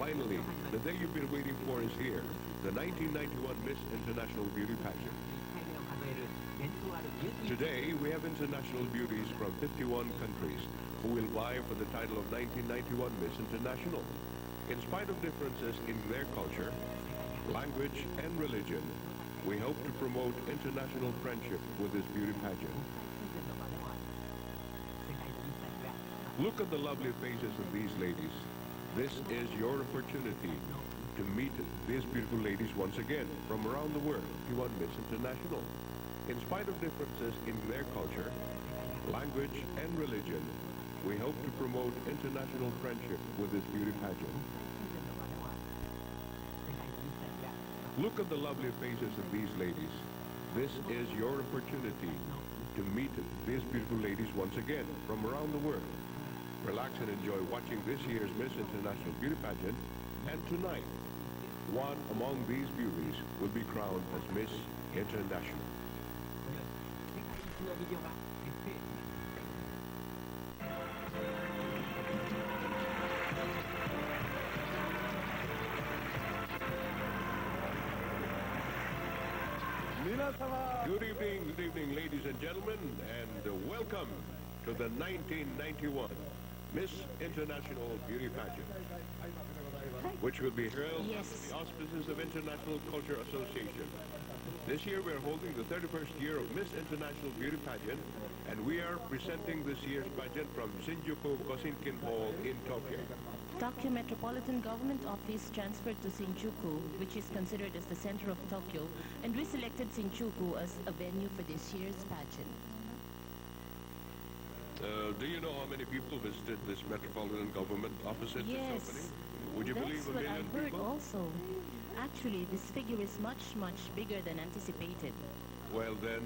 Finally, the day you've been waiting for is here, the 1991 Miss International Beauty Pageant. Today, we have international beauties from 51 countries who will vie for the title of 1991 Miss International. In spite of differences in their culture, language, and religion, we hope to promote international friendship with this beauty pageant. Look at the lovely faces of these ladies. This is your opportunity to meet these beautiful ladies once again from around the world, 51 Miss International. In spite of differences in their culture, language, and religion, we hope to promote international friendship with this beauty pageant. Look at the lovely faces of these ladies. This is your opportunity to meet these beautiful ladies once again from around the world. Relax and enjoy watching this year's Miss International Beauty Pageant, and tonight, one among these beauties will be crowned as Miss International. Good evening, ladies and gentlemen, and welcome to the 1991 Miss International Beauty Pageant, which will be held under the auspices of International Culture Association. This year we're holding the 31st year of Miss International Beauty Pageant, and we are presenting this year's pageant from Shinjuku Kosinkin Hall in Tokyo. Tokyo Metropolitan Government Office transferred to Shinjuku, which is considered as the center of Tokyo, and we selected Shinjuku as a venue for this year's pageant. Do you know how many people visited this Metropolitan Government office? Yes, would you believe that's a what million I've heard people? also. Actually, this figure is much bigger than anticipated. Well then,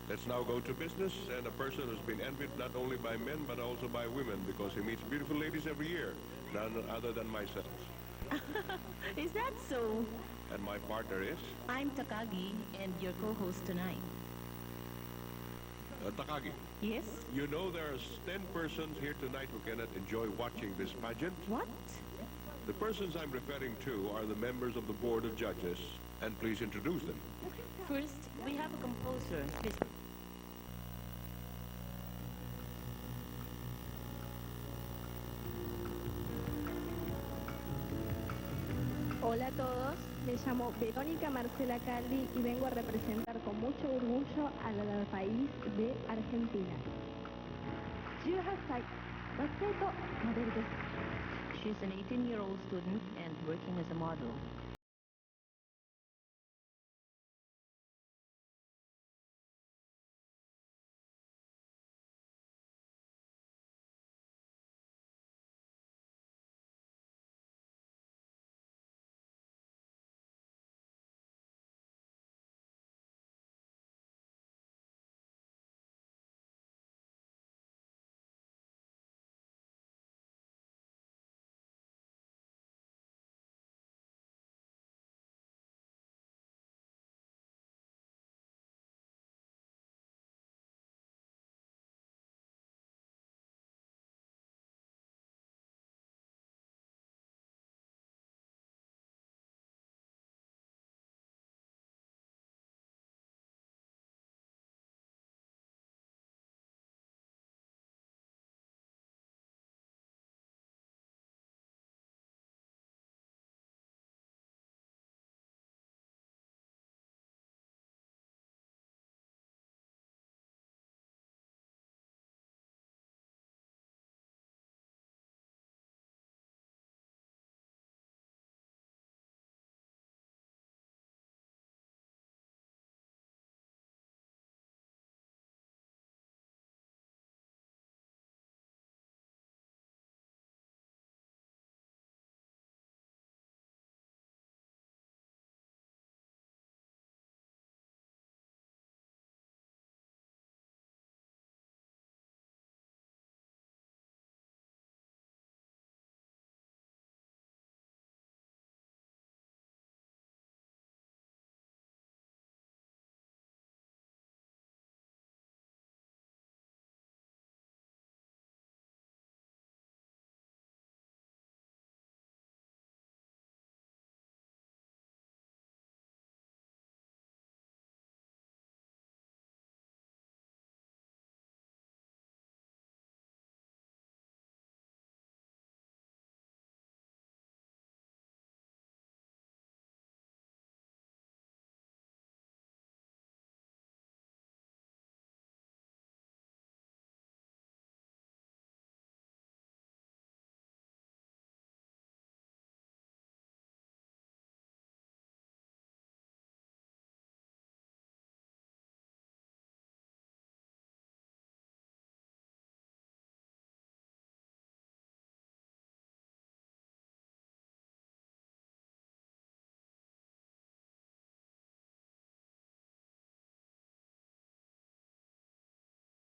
let's now go to business, and a person who's been envied not only by men but also by women, because he meets beautiful ladies every year, none other than myself. Is that so? And my partner is? I'm Takagi, and your co-host tonight. Takagi. Yes? You know there's 10 persons here tonight who cannot enjoy watching this pageant. What? The persons I'm referring to are the members of the Board of Judges, and please introduce them. First, we have a composer. Hola a todos, me llamo Verónica Marcela Caldi y vengo a representar con mucho orgullo al país de Argentina. 18歳、学生とモデルです。 She's an 18-year-old student and working as a model.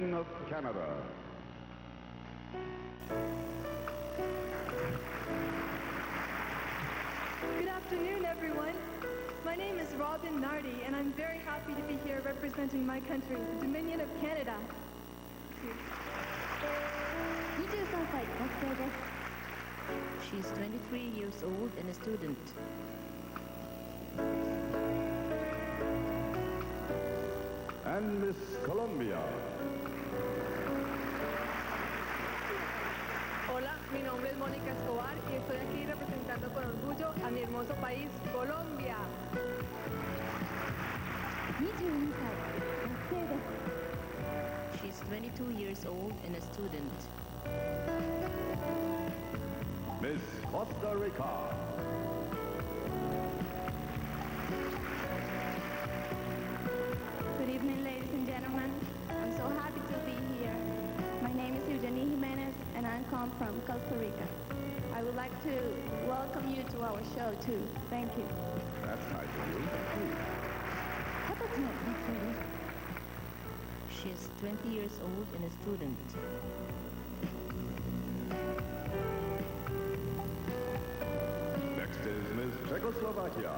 of Canada. Good afternoon, everyone. My name is Robin Nardi, and I'm very happy to be here representing my country, the Dominion of Canada. Thank you. 23歳学生です。 She's 23 years old and a student. And Miss Colombia. Hola, mi nombre es Mónica Escobar y estoy aquí representando con orgullo a mi hermoso país, Colombia. 22歳学生です。 She's 22 years old and a student. Miss Costa Rica. Good evening, ladies and gentlemen. I'm so happy to be here. My name is Eugenie Jimenez, and I come from Costa Rica. I would like to welcome you to our show, too. Thank you. That's nice of you. 20歳の学生です。 She's 20 years old and a student. Next is Miss Czechoslovakia.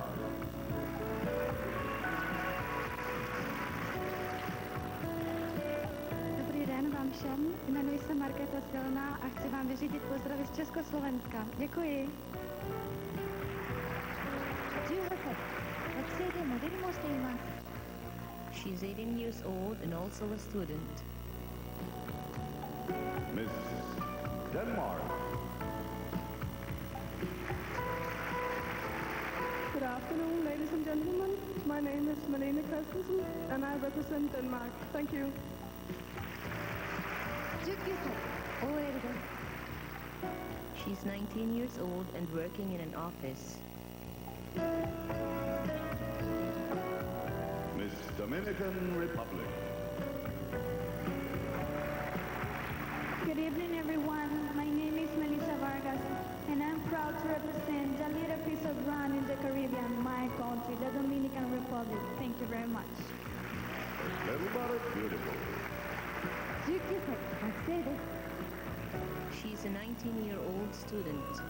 Dobrý den vám všem. Jmenuji se Markéta Silná a chci vám vyřídit pozdravy z Československa. Děkuji. 18歳学生でモデルもしています。 She's 18 years old and also a student. Miss Denmark. Good afternoon, ladies and gentlemen. My name is Malene Christensen, and I represent Denmark. Thank you. 19歳 OL です。 She's 19 years old and working in an office. Miss Dominican Republic. Good evening, everyone. My name is Melissa Vargas, and I'm proud to represent the little piece of land in the Caribbean, my country, the Dominican Republic. Thank you very much. Little but it's beautiful. 19歳学生です。 She's a 19-year-old student.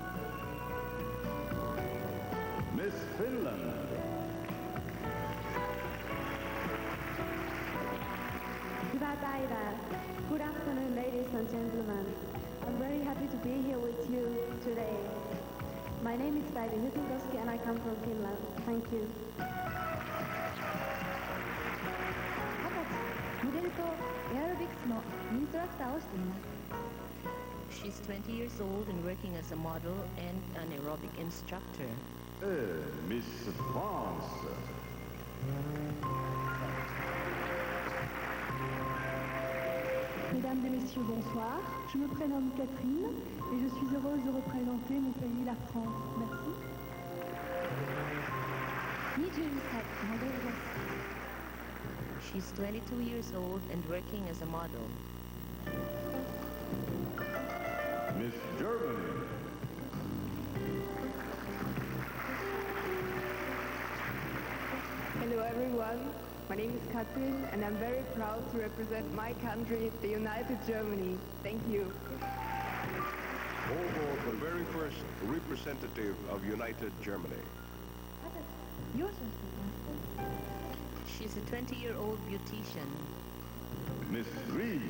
Miss Finland. Good afternoon, ladies and gentlemen. I'm very happy to be here with you today. My name is Päivi Hytinkoski and I come from Finland. Thank you. 20歳、モデルとエアロビクスのインストラクターをしています。 She's 20 years old and working as a model and an aerobic instructor. Miss France. Mesdames et messieurs, bonsoir. Je me prénomme Catherine et je suis heureuse de représenter mon pays, la France. Merci. 22歳、モデルです。 She's 22 years old and working as a model. Miss Germany. Hello, everyone. My name is Katrin, and I'm very proud to represent my country, the United Germany. Thank you. Oh, the very first representative of United Germany. 20歳、容姿をしています。 She's a 20-year-old beautician. Miss Greece.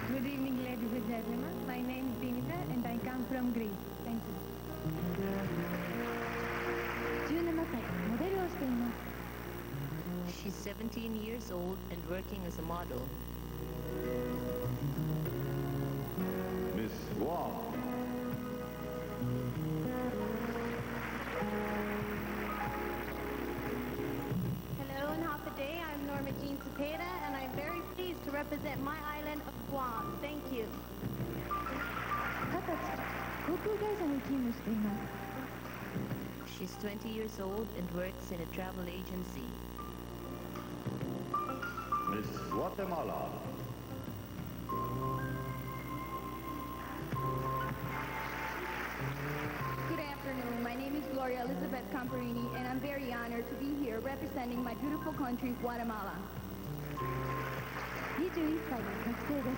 Good evening, ladies and gentlemen. My name is Dimitra and I come from Greece. Thank you. 17歳、モデルをしています。 She's 17 years old and working as a model. Miss Guam. Hello and half a day. I'm Norma Jean Cepeda, and I'm very pleased to represent my island of Guam. Thank you. 20歳、航空会社に勤務しています。 She's 20 years old and works in a travel agency. Miss Guatemala. Good afternoon. My name is Gloria Elizabeth Comparini, and I'm very honored to be here representing my beautiful country, Guatemala. 21歳の学生です。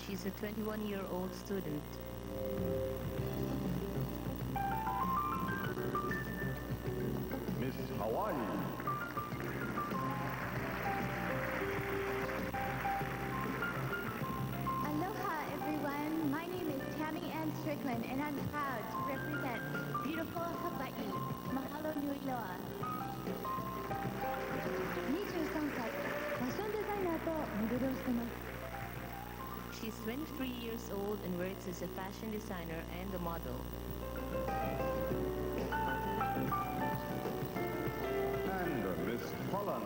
She's a 21-year-old student. Miss Hawaii. Aloha, everyone. My name is Tammy Ann Strickland, and I'm proud to represent beautiful Hawaii. Mahalo nui loa. 23歳、ファッションデザイナーとモデルをしてます。 She's 23 years old and works as a fashion designer and a model. And Miss Holland.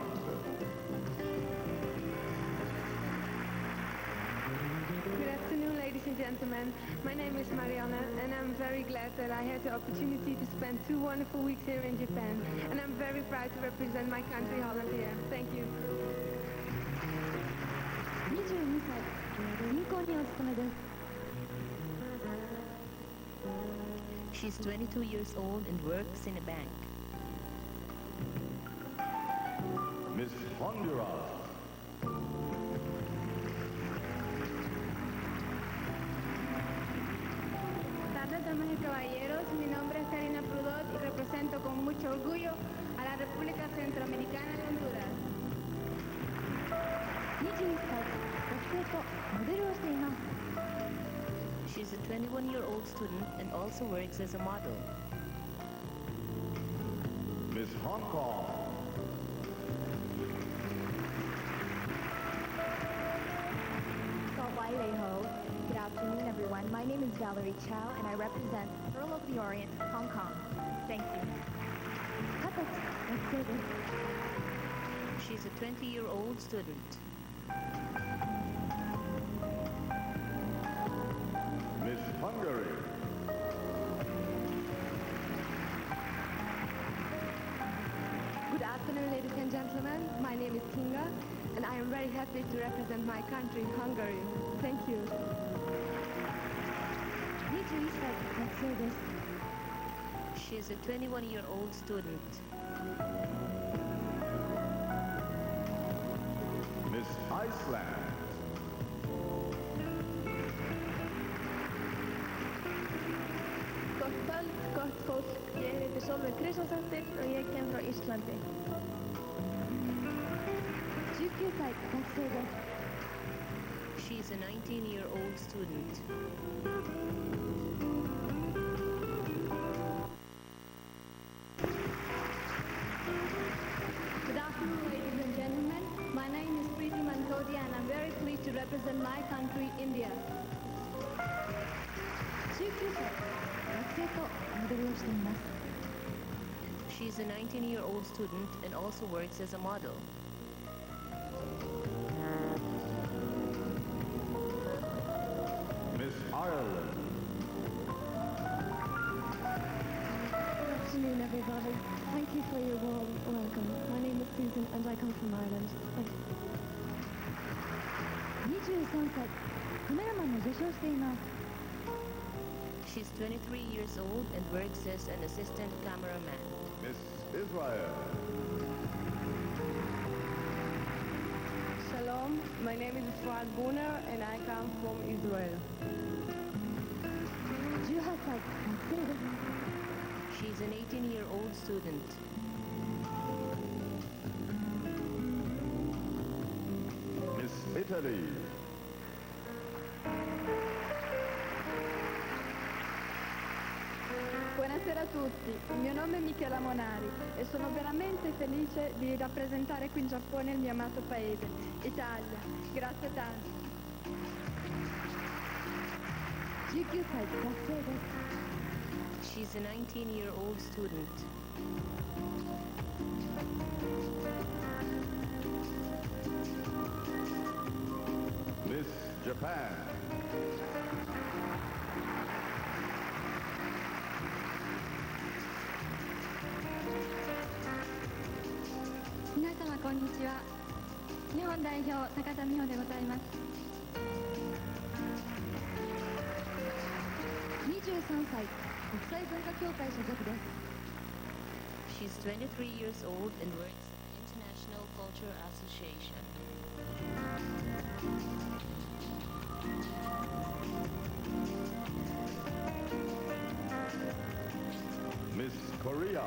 Good afternoon, ladies and gentlemen. My name is Marianne, and I'm very glad that I had the opportunity to spend 2 wonderful weeks here in Japan. And I'm very proud to represent my country, Holland, here. Thank you. 22歳、銀行にお勤めです。 She's 22 years old and works in a bank. Miss Honduras. Tardes, damas y caballeros. Mi nombre es Karina Prudot y represento con mucho orgullo a la República Centroamericana de Honduras. 21歳、学生とモデルをしています。 She's a 21-year-old student and also works as a model. Miss Hong Kong. Good afternoon, everyone. My name is Valerie Chow, and I represent Pearl of the Orient, Hong Kong. Thank you. 20歳、学生です。 She's a 20-year-old student. Miss Hungary. Good afternoon, ladies and gentlemen. My name is Kinga, and I am very happy to represent my country, Hungary. Thank you. 21歳、学生です。 She's a 21-year-old student. Miss Iceland. Gott kvöld, gott fólk. Ég heiti Sólveig Kristjánsdóttir og ég kem frá Íslandi. 19歳、学生です。 She's a 19-year-old student. Good afternoon, ladies and gentlemen. My name is Preeti Mankodia, and I'm very pleased to represent my country, India. 19歳、学生とモデルをしています。 She's a 19-year-old student and also works as a model. Miss Ireland. Good afternoon, everybody. Thank you for your warm welcome. My name is Susan, and I come from Ireland. Thank you. 23歳、カメラマンの助手をしています。 She's 23 years old and works as an assistant cameraman. Miss Israel. Shalom. My name is Fuad Boner, and I come from Israel. 18歳、学生です。 She's an 18-year-old student. Miss Italy. Buonasera a tutti, il mio nome è Michela Monari e sono veramente felice di rappresentare qui in Giappone il mio amato paese, Italia. Grazie tanto. 19歳、学生です。 She's a 19-year-old student. Miss Japan. 皆様こんにちは。日本代表高田美穂でございます。23歳、国際文化協会所属です。 She's 23 years old and works at the International Culture Association. Miss Korea.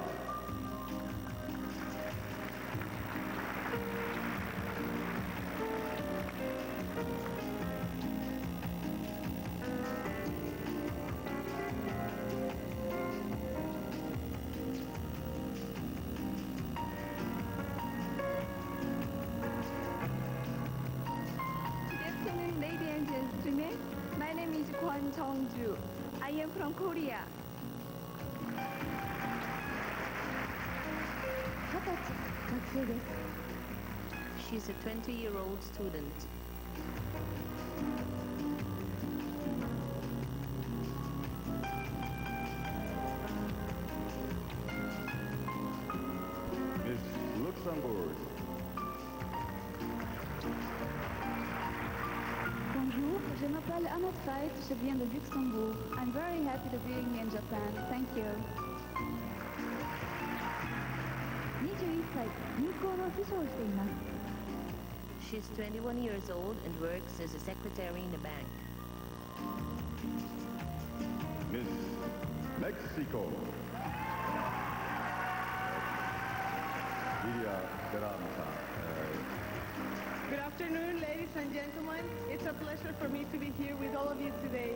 Good afternoon, ladies and gentlemen. My name is Kwon Jong-ju. I am from Korea. 20歳、学生です。 She's a 20-year-old student. Miss Luxembourg. Bonjour, je m'appelle Annette Veit, je viens de Luxembourg. I'm very happy to be in Japan. Thank you. 21歳、銀行の秘書をしています。 She's 21 years old and works as a secretary in a bank. Miss Mexico. Lidia Garanta. Good afternoon, ladies and gentlemen. It's a pleasure for me to be here with all of you today.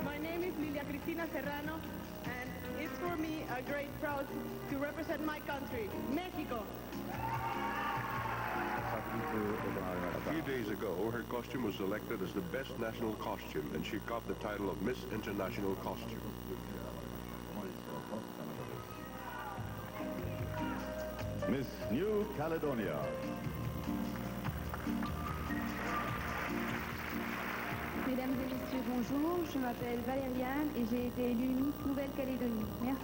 My name is Lilia Cristina Serrano, and it's for me a great pride to represent my country, Mexico. A few days ago, her costume was selected as the best national costume, and she got the title of Miss International Costume. Miss New Caledonia. Mesdames et messieurs, bonjour. Je m'appelle Valériane et j'ai été élue Miss Nouvelle-Calédonie. Merci.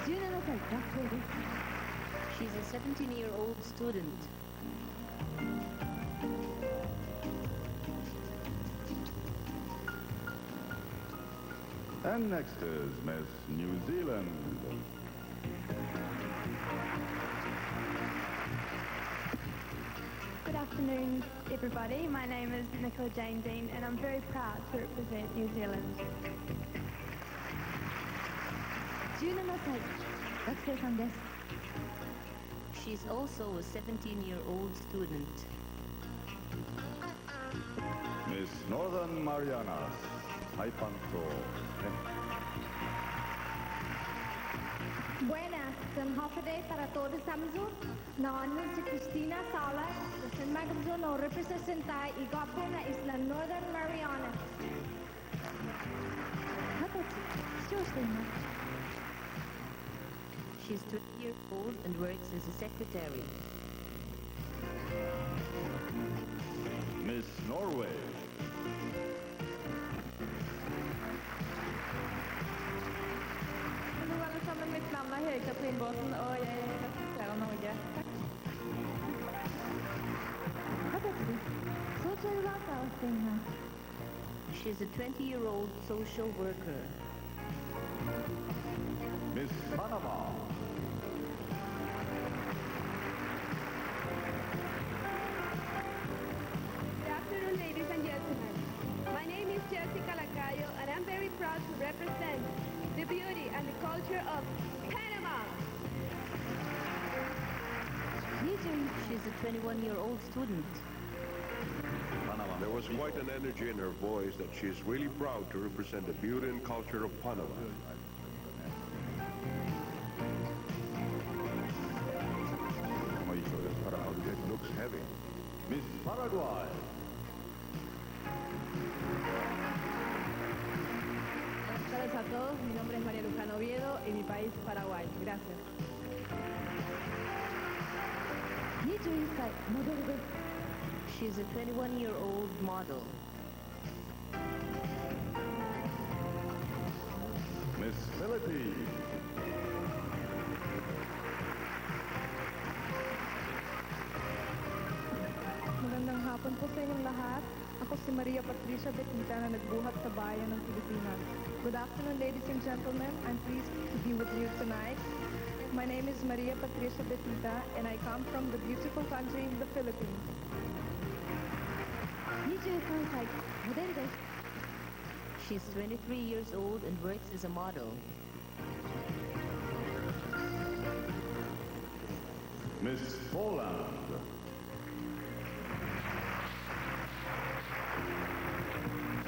17歳、学生です。 She's a 17-year-old student. And next is Miss New Zealand. Good afternoon, everybody. My name is Nicola Jane Dean, and I'm very proud to represent New Zealand. 17歳、学生さんです。 She's also a 17-year-old student. Miss Northern Marianas. Taipanto. Buenas, een happy day para todos amigos. Naannoon si Cristina Sala, sa magabzo no representa igapo na Isla Northern Marianas. 20歳、秘書をしています。 She's 20 years old and works as a secretary. Miss Norway. Hallo alle sammen, mitt navn er Hege-Katrin Båten, og jeg representerer Norge. 20歳です。ソーシャルワーカーをしています。 She's a 20-year-old social worker. Miss Panama. Good afternoon, ladies and gentlemen. My name is Jessica Lacayo, and I'm very proud to represent the beauty and the culture of Panama. 21 She's a 21-year-old student. There was quite an energy in her voice that she is really proud to represent the beauty and culture of Panama. It looks heavy. Miss Paraguay. Buenas tardes a todos, mi nombre es María Luján Oviedo y mi país Paraguay. Gracias. 21歳、モデルです。 She's a 21-year-old model. Miss Philippines. Magandang hapon po sa inyong lahat. Ako si Maria Patricia Betita na nagbuhat sa bayan ng Pilipinas. Good afternoon, ladies and gentlemen. I'm pleased to be with you tonight. My name is Maria Patricia Betita, and I come from the beautiful country, the Philippines. 23歳、モデルです。 She's 23 years old and works as a model. Miss Poland.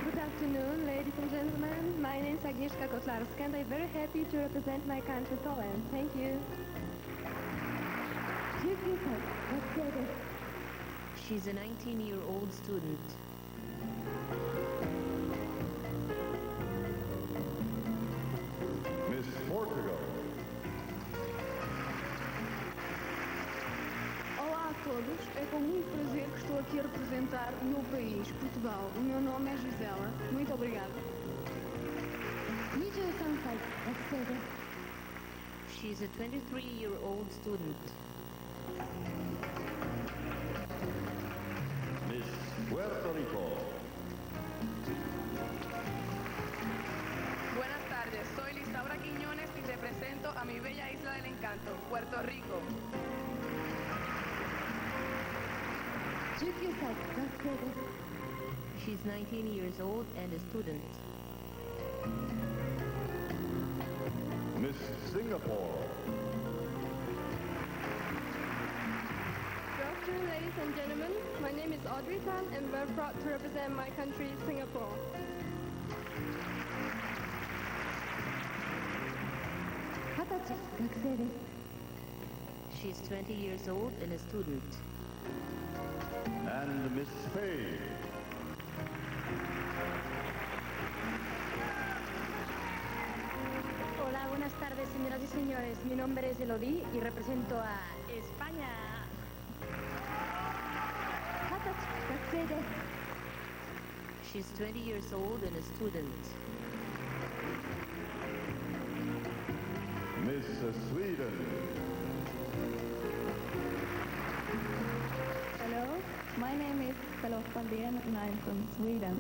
Good afternoon, ladies and gentlemen. My name is Agnieszka Kotlarska, and I'm very happy to represent my country, Poland. Thank you. 19歳、学生です。 She's a 19-year-old student. Miss Portugal. Olá a todos, é com muito prazer que estou aqui a representar o meu país, Portugal. O meu nome é Gisela. Muito obrigada. 23歳、学生です。 She's a 23-year-old student. Miss Puerto Rico. Buenas tardes, soy Lisaura Quiñones y represento a mi bella isla del encanto, Puerto Rico. 19歳、学生です。 She's 19 years old and a student. Miss Singapore. Good afternoon, ladies and gentlemen. My name is Audrey Tan, and we're proud to represent my country, Singapore. 20歳、学生です。 She's 20 years old and a student. And Miss Spain. Hola, buenas tardes, señoras y señores. Mi nombre es Elodie y represento a España. 20歳、学生です。 She's 20 years old and a student. Miss Sweden. Hello, my name is Charlotte Pandén, and I'm from Sweden.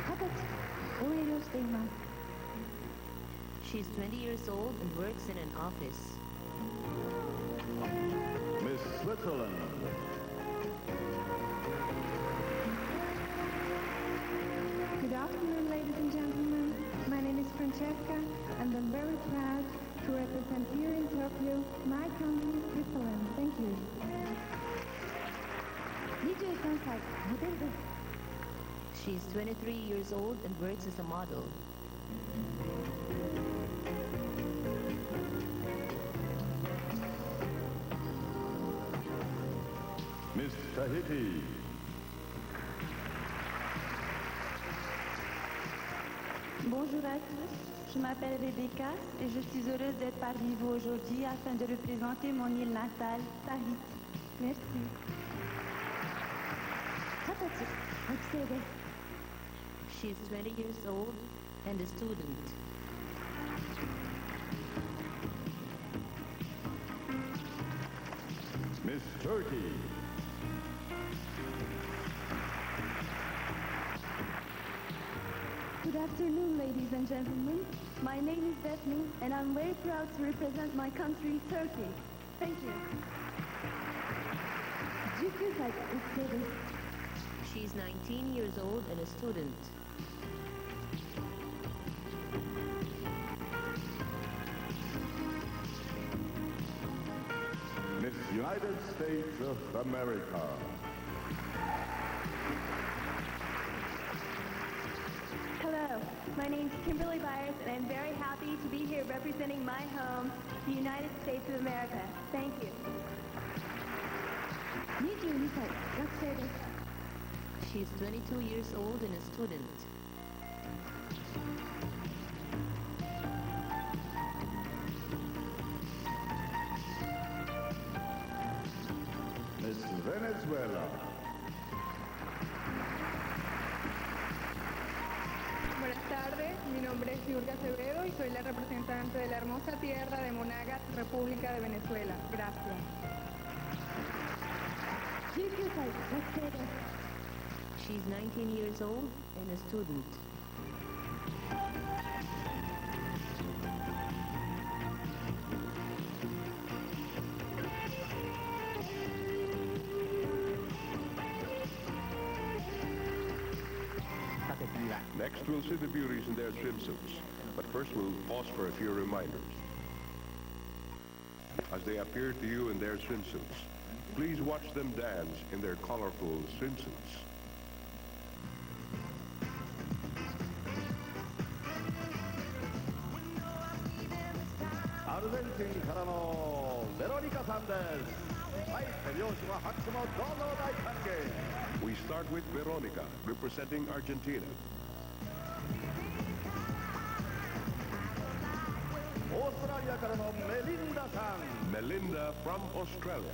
20歳、OL をしています。 She's 20 years old and works in an office. Miss Switzerland. Good afternoon, ladies and gentlemen. My name is Francesca, and I'm very proud to represent here in Tokyo my country, Switzerland. Thank you. 23歳、モデルです。 She's 23 years old and works as a model. Miss Tahiti. Bonjour à tous, je m'appelle Rebecca et je suis heureuse d'être parmi vous aujourd'hui afin de représenter mon île natale, Tahiti. Merci. 20歳、学生です。 She's 20 years old and a student. Miss Turkey. Good afternoon, ladies and gentlemen. My name is Daphne, and I'm very proud to represent my country, Turkey. Thank you. 19歳、学生です。 She's 19 years old and a student. Miss United States of America. Hello, my name is Kimberly Byers, and I'm very happy to be here representing my home, the United States of America. Thank you. 22歳、学生です。 She's 22 years old and a student. Miss Venezuela. Buenas tardes, mi nombre es Yurga Acevedo y soy la representante de la hermosa tierra de Monagas, República de Venezuela. Gracias. 19 Mercedes. She's 19 years old and a student. Next, we'll see the beauties in their swimsuits. But first, we'll pause for a few reminders. As they appear to you in their swimsuits, please watch them dance in their colorful swimsuits. 아르헨틴 카라노 베로니카 산데스. 대표시와 학습의 도노 다이칸게. We start with Veronica, representing Argentina. 오스트라리아 카라노 멜린다 산. Melinda from Australia.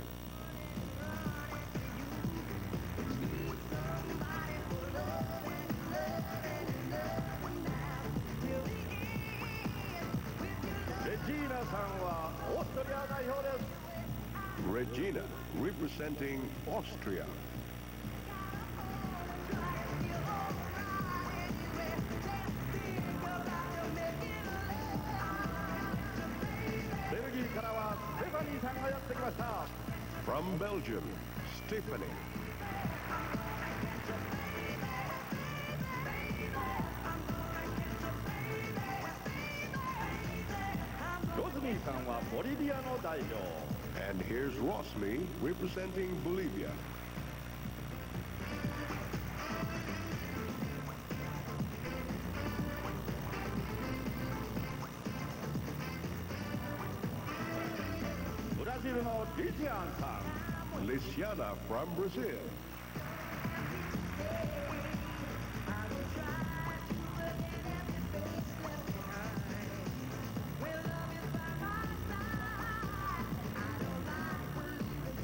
레지나 상과 오스트리아 대표です. Regina, representing Austria. 벨기 카라와 스테파니 상가やってきました. From Belgium, Stephanie. 로즈미 상과 보리비아노 대표. And here's Rosmi, representing Bolivia. 브라질의 리지안 상. Lisiana from Brazil.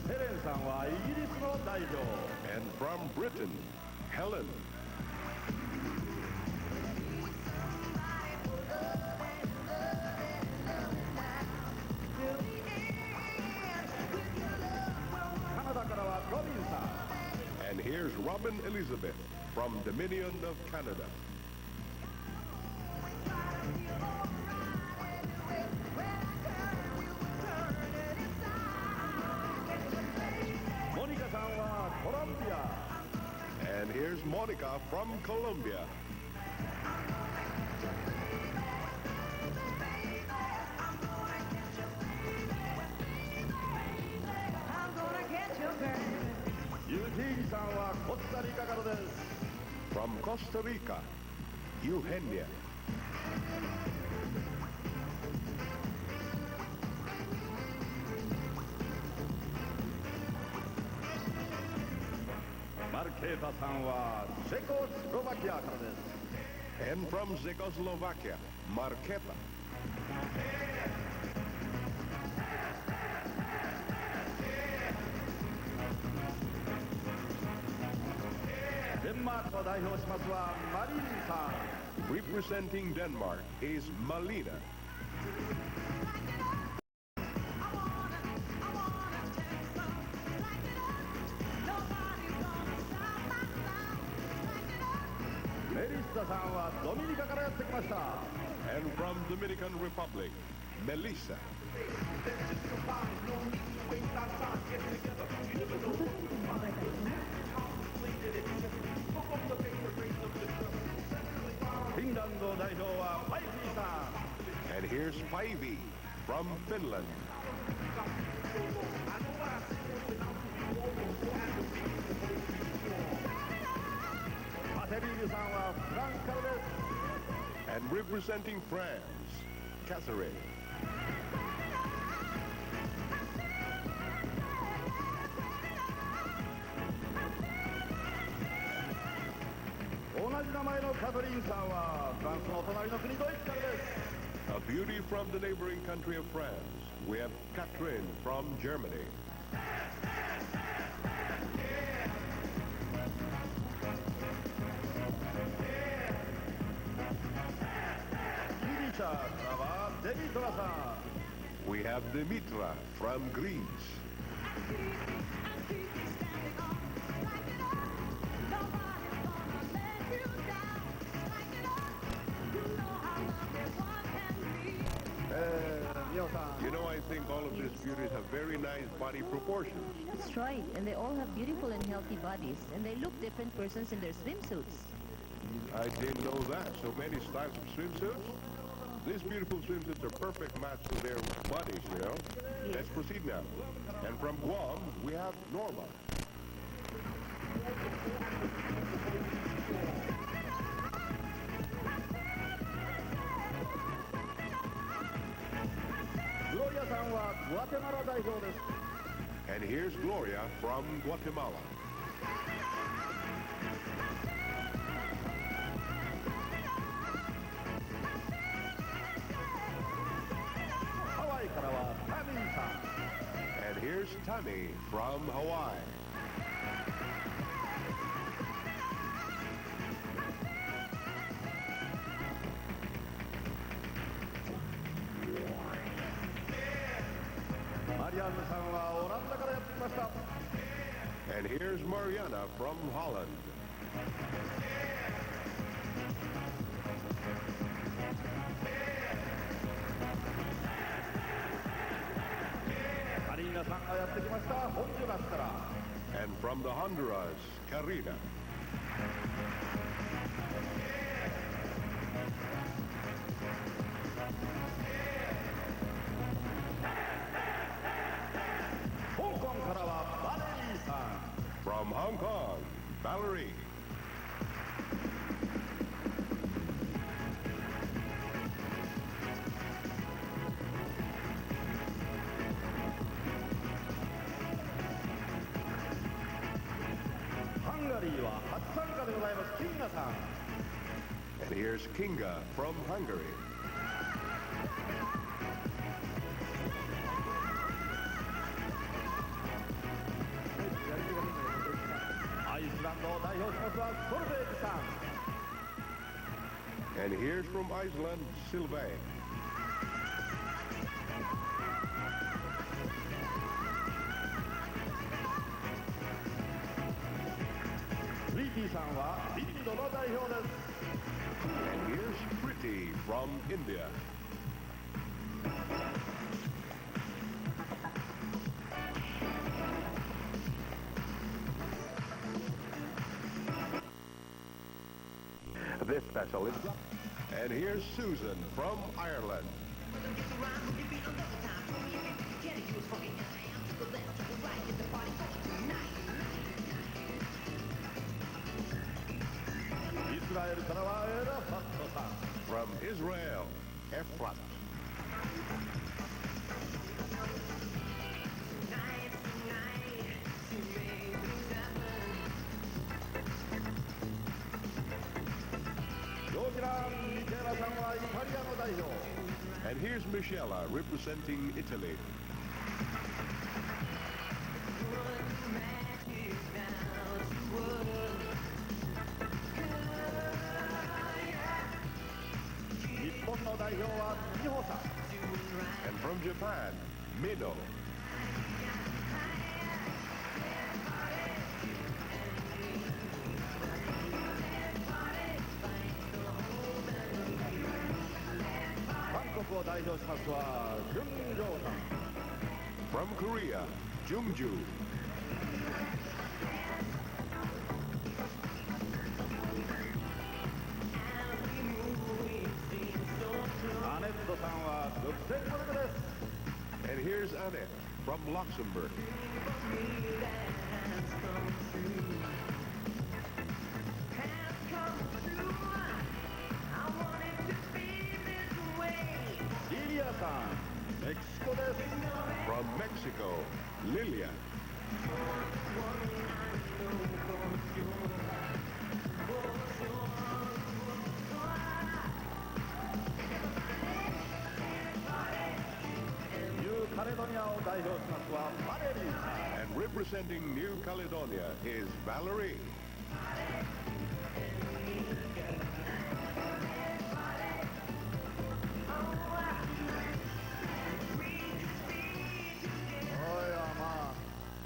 헤렌 상과 이기리스의 대표. And from Britain, Helen. 카나다 카라와 로빈 상. And here's Robin Elizabeth from Dominion of Canada. 모니카 상과 콜롬비아. And here's Monica from Colombia. 유진이 상과 코스타리카 가로데스. From Costa Rica, Eugenia. 마르케타 상과 체코슬로바키아 가로데스. And from Czechoslovakia, Marketa. 덴마크 대표しますはマリンさん. Representing Denmark is Malina. 메리사さんはドミニカからやってきました. And from Dominican Republic, Melissa. 핀란드 대표와 파이피さん. And here's Päivi from Finland. 파테리르さんはフランスからです. And representing France, Catherine. A beauty from the neighboring country of France. We have Catherine from Germany. We have Dimitra from Greece. all of these beauties have very nice body proportions. That's right, and they all have beautiful and healthy bodies, and they look different persons in their swimsuits. I didn't know that. So many styles of swimsuits. These beautiful swimsuits are perfect match to their bodies, you know. Yes. Let's proceed now. And from Guam, we have Norma. Gloria さんはグアテマラ代表です。 And here's Gloria from Guatemala. ハワイからはタミーさん。 And here's Tammy from Hawaii. Marianne さんはオランダからやってきました。 And here's Mariana from Holland. カリーナさんがやってきましたホンジュラスから。 And from the Honduras, Karina. 香港からはバレリーさん。 From Hong Kong, Valerie. ハンガリーは初参加でございますキンガさん。 And here's Kinga from Hungary. アイスランドを代表しますはソルベージさん。 And here's from Iceland, Sylvain. プリティさんはインドの代表です。 And here's Pretty from India. This special is And here's Susan from Ireland. Israel からはエラファットさん。 From Israel, Efrat. And here's Michela representing Italy. And from Japan, Mino. From Korea, Jungju. And here's Annette from Luxembourg. From Mexico, Lilia. And representing New Caledonia is Valerie.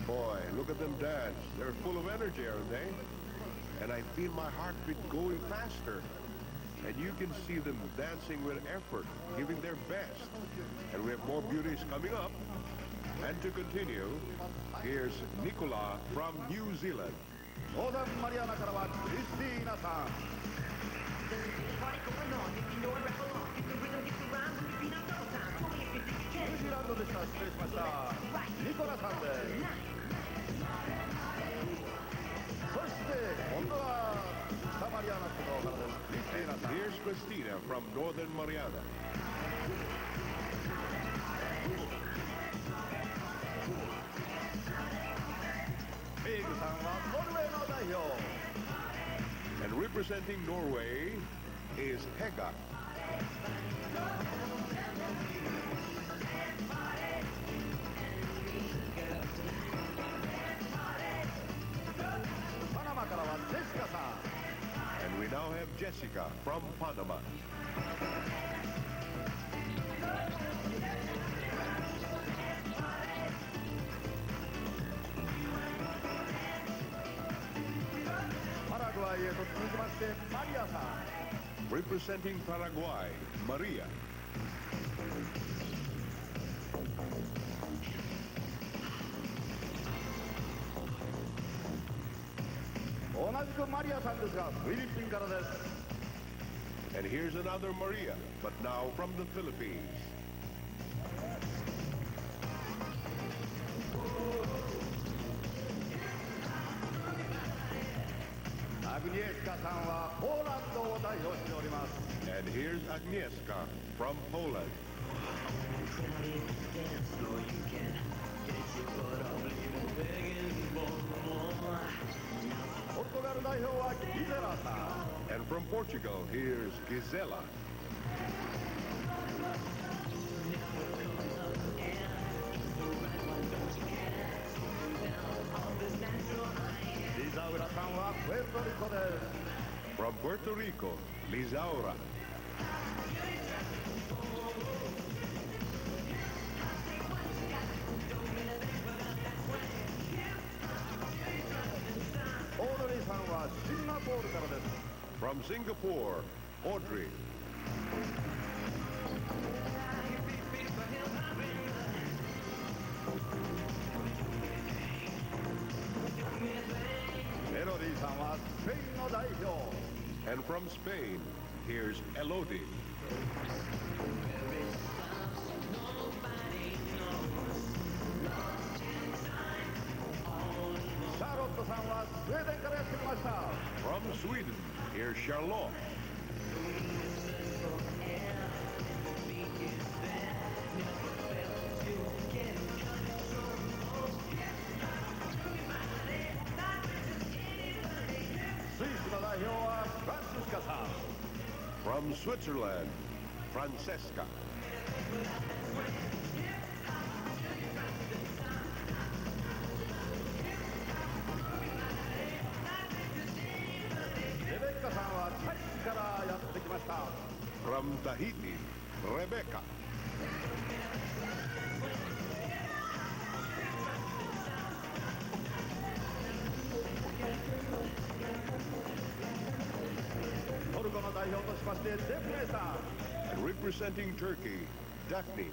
Boy, look at them dance. They're full of energy, aren't they? And I feel my heartbeat going faster. And you can see them dancing with effort, giving their best. And we have more beauties coming up. And to continue, here's Nicola from New Zealand. ノーザンマリアナからはクリスティーナさん。ニュージーランドでした。失礼しました。ニコラさんです。そして今度は北マリアナ諸島からです。クリスティーナさん。 Here's Christina from Northern Mariana. メイグさんはノルウェーの代表。 And representing Norway is Hega. パナマからはジェシカさん。 And we now have Jessica from Panama. パラグアイへと続きましてマリアさん。 Representing Paraguay, Maria. 同じくマリアさんですがフィリピンからです。 And here's another Maria, but now from the Philippines. アグニエスカさんはポーランドを代表しております。 And here's Agnieszka from Poland. ポルトガル代表はギゼラさん。 And from Portugal, here's Gisela. リザウラさんはプエルトリコです。 From Puerto Rico, Lizaura. オードリーさんはシンガポールからです。 From Singapore, Audrey. メロディーさんはスペインの代表。 And from Spain, here's Elodie. シャーロットさんはスウェーデンからやってきました。 From Sweden, here's Charlotte. スイスの代表はフランシスカさん。 From Switzerland, Francesca. レベッカさんはタイからやってきました。 From Tahiti, Rebecca. トルコの代表としましてデフネさん。 And representing Turkey, Daphne.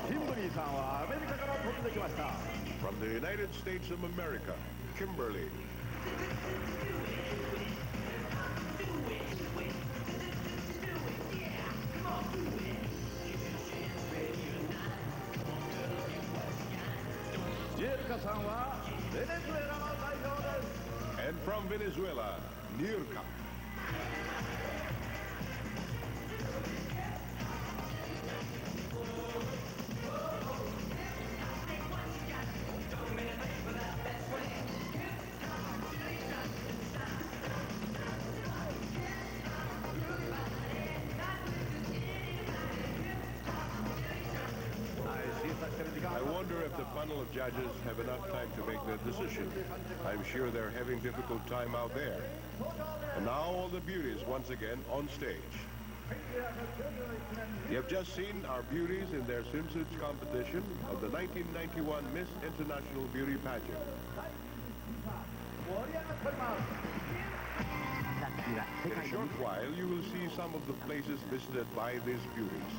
キンブリーさんはアメリカから飛んできました。 From the United States of America, Kimberly. ジェルカさんはベネズエラの代表です。 And from Venezuela, Nirka. 審査してる時間 I wonder if the panel of judges have enough time to make their decision. I'm sure they're having difficult time out there. And now all the beauties once again on stage. You have just seen our beauties in their swimsuits competition of the 1991 Miss International Beauty Pageant. 盛り上がっております。In a short while, you will see some of the places visited by these beauties.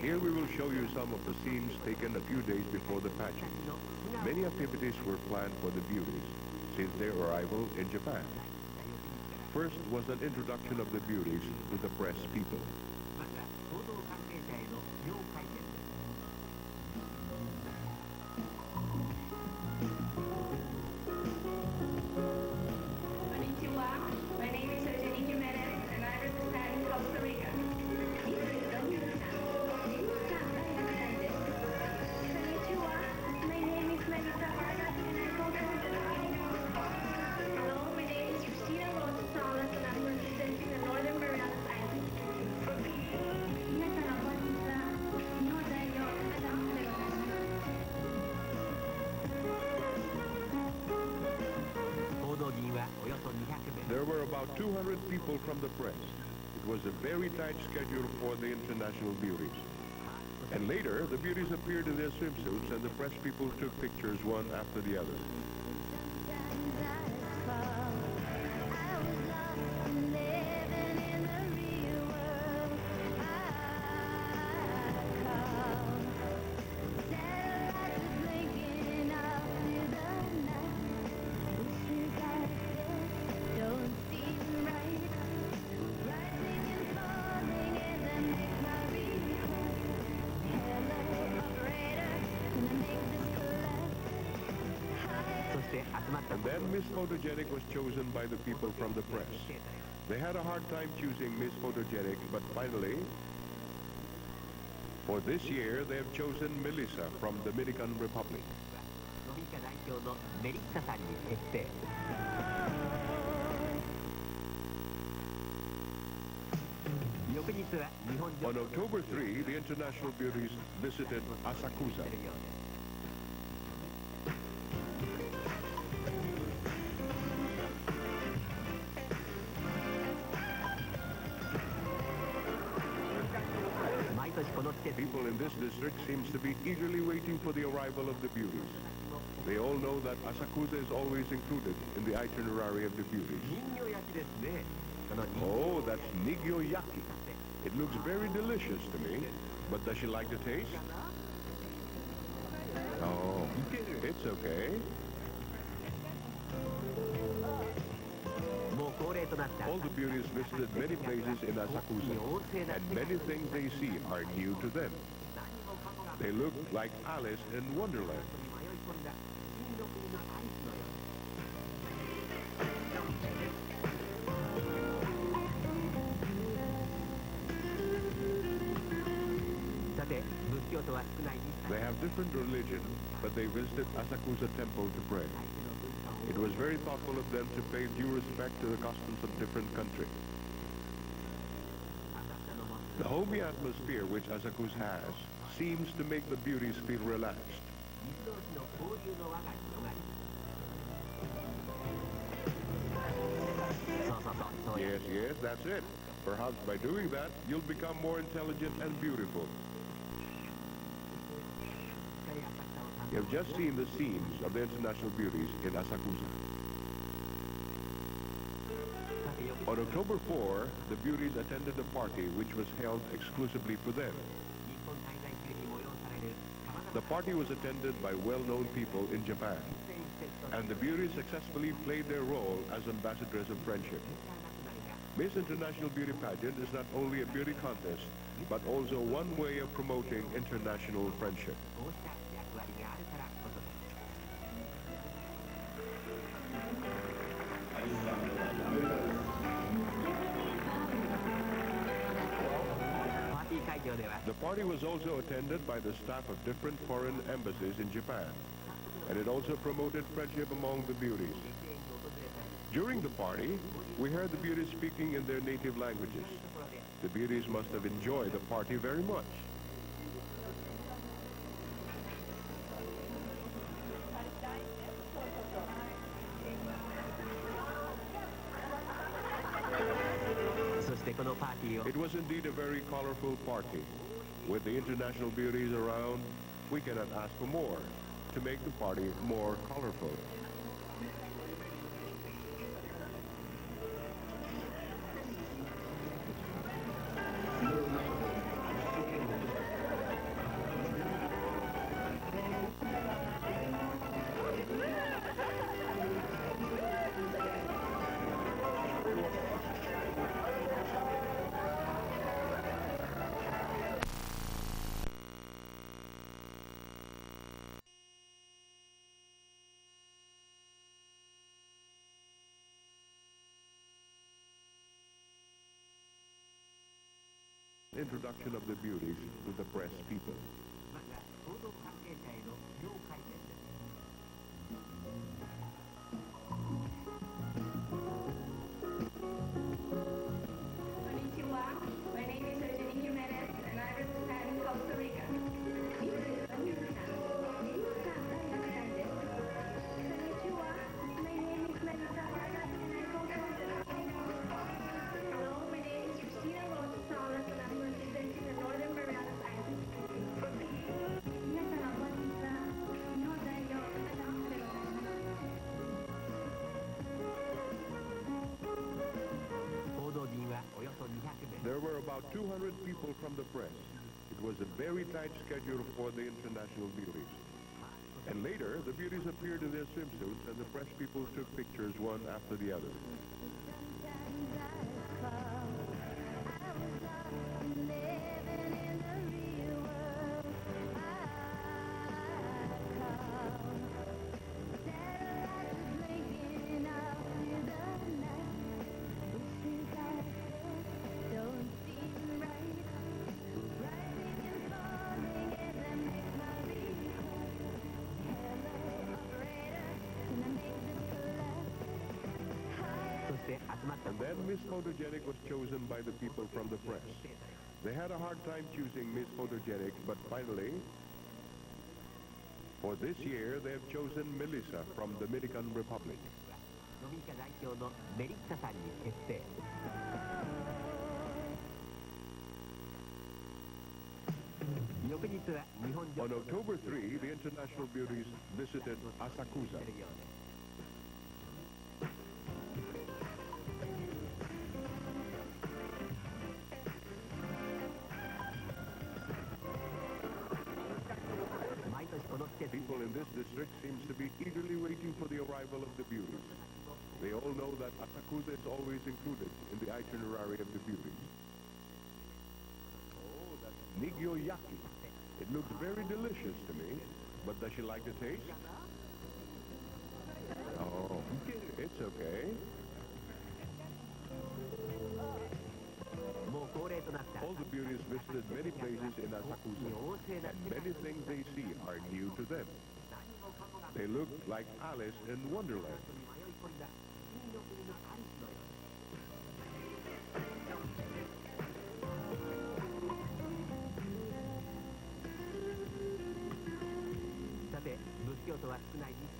Here we will show you some of the scenes taken a few days before the pageant. Many activities were planned for the beauties since their arrival in Japan. First was an introduction of the beauties to the press people. There were about 200 people from the press. It was a very tight schedule for the international beauties. And later, the beauties appeared in their swimsuits and the press people took pictures one after the other. And then Miss Photogenic was chosen by the people from the press. They had a hard time choosing Miss Photogenic, but finally, for this year, they have chosen Melissa from Dominican Republic. On October 3, the international beauties visited Asakusa. People in this district seems to be eagerly waiting for the arrival of the beauties. They all know that Asakusa is always included in the itinerary of the beauties. Oh, that's nigyo-yaki. It looks very delicious to me. But does she like the taste? Oh, it's okay. All the beauties visited many places in Asakusa, and many things they see are new to them. They look like Alice in Wonderland. They have different religions, but they visited Asakusa Temple to pray. It was very thoughtful of them to pay due respect to the customs of different countries. The homey atmosphere which Asakusa has seems to make the beauties feel relaxed. Yes, that's it. Perhaps by doing that, you'll become more intelligent and beautiful. You have just seen the scenes of the international beauties in Asakusa. On October 4, the beauties attended a party which was held exclusively for them. The party was attended by well-known people in Japan, and the beauties successfully played their role as ambassadors of friendship. Miss International Beauty Pageant is not only a beauty contest, but also one way of promoting international friendship. The party was also attended by the staff of different foreign embassies in Japan, and it also promoted friendship among the beauties. During the party, we heard the beauties speaking in their native languages. The beauties must have enjoyed the party very much. It was indeed a very colorful party. With the international beauties around, we cannot ask for more to make the party more colorful. introduction of the beauties to the press people. Konnichiwa. My name is Eugenie Jimenez and I represent Costa Rica. Konnichiwa, my name is Melissa Vargas and I come from the Hello, my name is Christina Rosa Salas and I'm representing the Northern Marianas Islands. 皆様こんにちは。日本代表、赤松でございます。There were about 200 people from the press. It was a very tight schedule for the international beauties. And later, the beauties appeared in their swimsuits and the press people took pictures one after the other. And then Miss Photogenic was chosen by the people from the press. They had a hard time choosing Miss Photogenic, but finally, for this year, they have chosen Melissa from Dominican Republic. On October 3, the international beauties visited Asakusa. People in this district seems to be eagerly waiting for the arrival of the beauties. They all know that Asakusa is always included in the itinerary of the beauties. Oh, that's Nigyoyaki. It looks very delicious to me, but does she like the taste? Oh, it's okay. All the beauties visited many places in Asakusa, and many things they see are new to them. They look like Alice in Wonderland.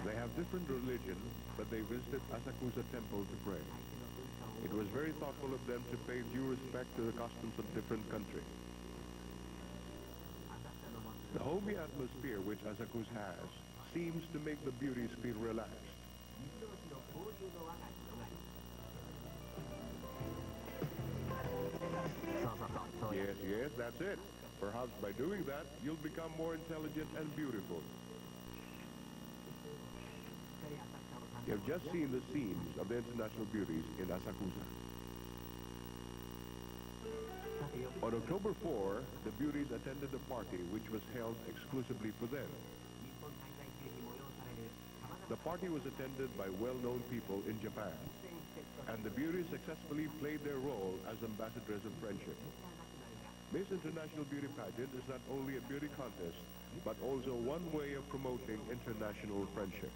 They have different religions, but they visited Asakusa Temple to pray. It was very thoughtful of them to pay due respect to the customs of different countries. The homey atmosphere which Asakusa has seems to make the beauties feel relaxed. Yes, that's it. Perhaps by doing that, you'll become more intelligent and beautiful. You have just seen the scenes of the international beauties in Asakusa. On October 4, the beauties attended a party which was held exclusively for them. The party was attended by well-known people in Japan, and the beauties successfully played their role as ambassadors of friendship. Miss International Beauty Pageant is not only a beauty contest, but also one way of promoting international friendship.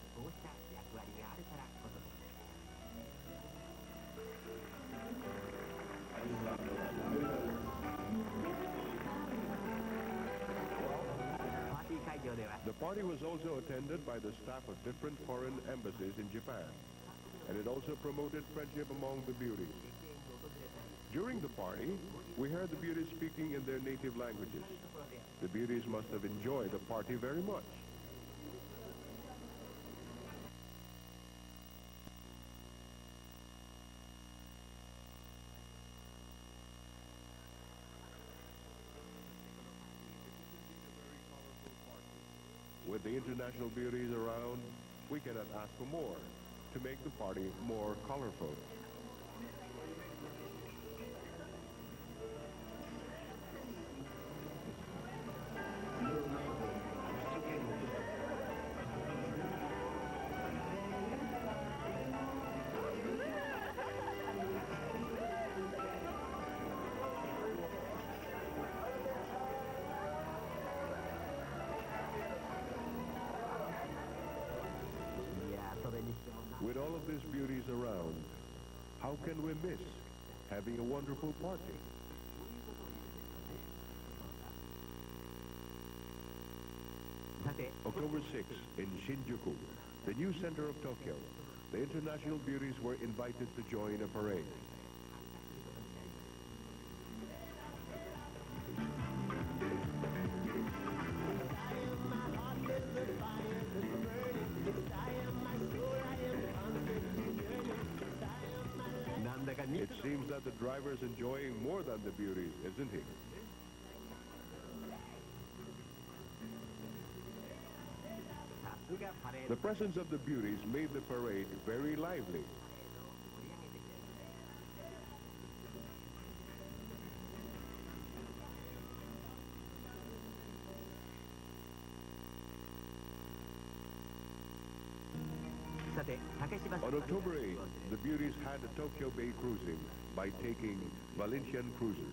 The party was also attended by the staff of different foreign embassies in Japan, and it also promoted friendship among the beauties. During the party, we heard the beauties speaking in their native languages. The beauties must have enjoyed the party very much. With the international beauties around, we cannot ask for more to make the party more colorful. of these beauties around, how can we miss having a wonderful party? October 6th in Shinjuku, the new center of Tokyo, the international beauties were invited to join a parade. It seems that the driver's enjoying more than the beauties, isn't he? The presence of the beauties made the parade very lively. On October 8th, the beauties had a Tokyo Bay cruising by taking Valencian cruisers.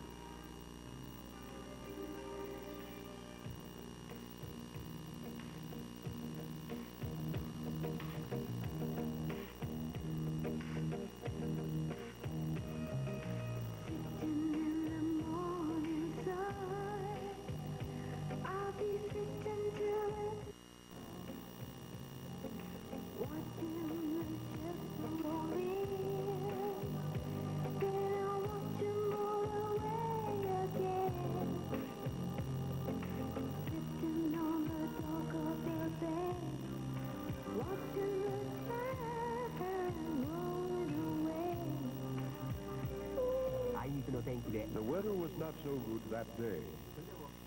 The weather was not so good that day,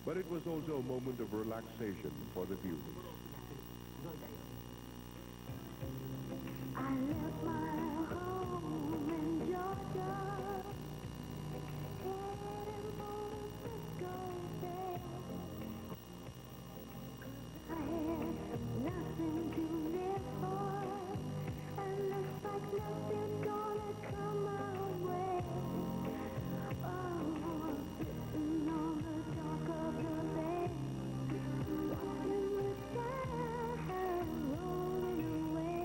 but it was also a moment of relaxation for the beauties. I left my home in Georgia, heading for the Frisco Bay. I had nothing to live for, and looks like nothing's gonna come my way. Oh, sitting on the dock of the bay, watching the sky rolling away.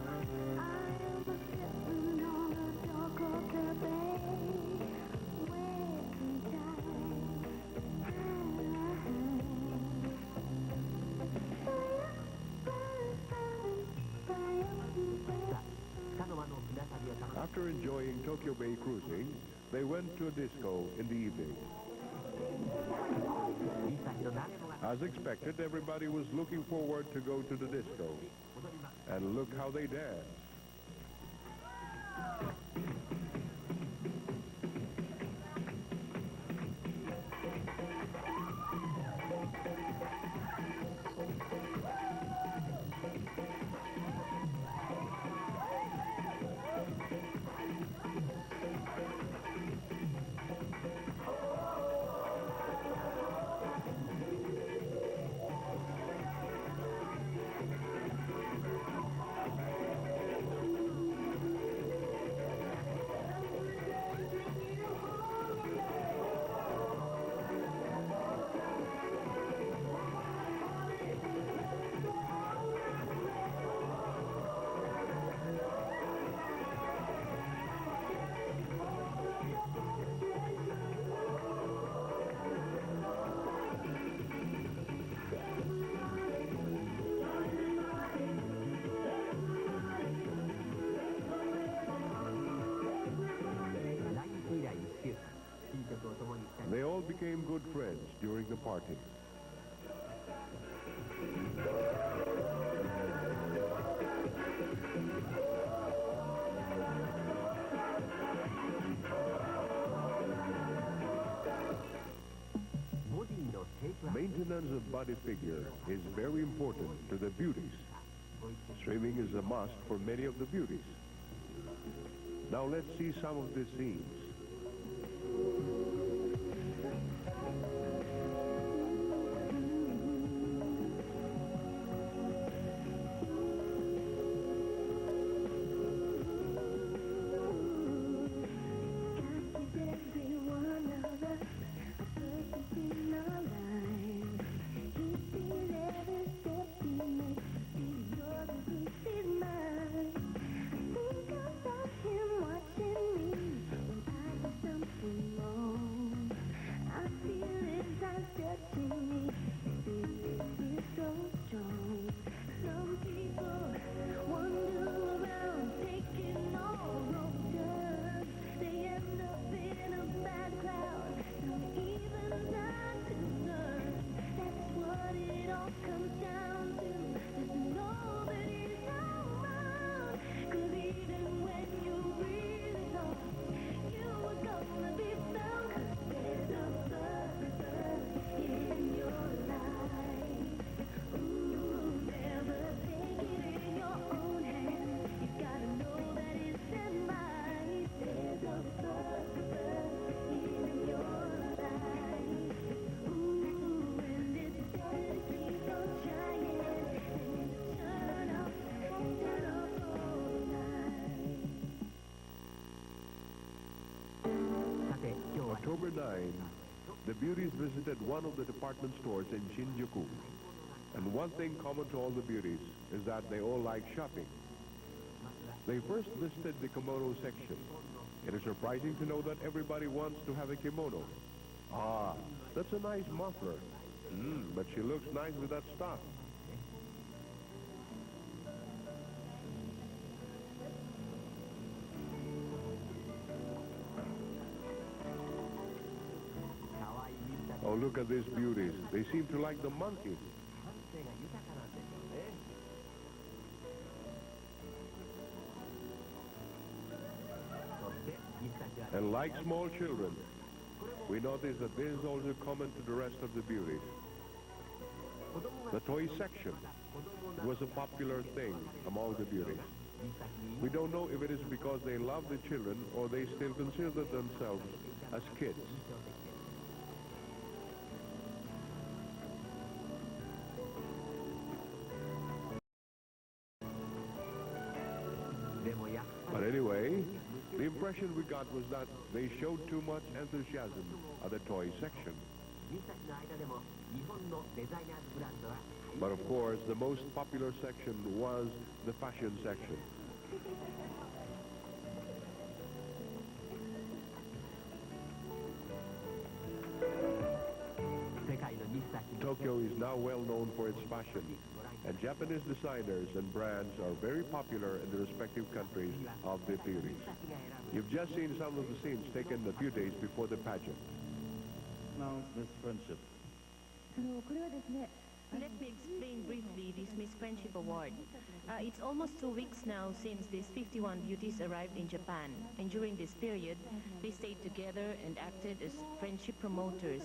I am sitting on the dock of the bay, waiting After enjoying Tokyo Bay cruising, they went to a disco in the evening. As expected, everybody was looking forward to go to the disco. And look how they danced. They all became good friends during the party. Maintenance of body figure is very important to the beauties. Swimming is a must for many of the beauties. Now let's see some of the scenes. the beauties visited one of the department stores in Shinjuku. And one thing common to all the beauties is that they all like shopping. They first visited the kimono section. It is surprising to know that everybody wants to have a kimono. Ah, that's a nice muffler. But she looks nice with that stuff. Oh, look at these beauties. They seem to like the monkey. And like small children, we notice that this is also common to the rest of the beauties. The toy section was a popular thing among the beauties. We don't know if it is because they love the children or they still consider themselves as kids. But anyway, the impression we got was that they showed too much enthusiasm at the toy section. But of course, the most popular section was the fashion section. Tokyo is now well known for its fashion, and Japanese designers and brands are very popular in the respective countries of the beauties. You've just seen some of the scenes taken a few days before the pageant. Announce Miss Friendship. Let me explain briefly this Miss Friendship Award. It's almost 2 weeks now since these 51 beauties arrived in Japan, and during this period, they stayed together and acted as friendship promoters,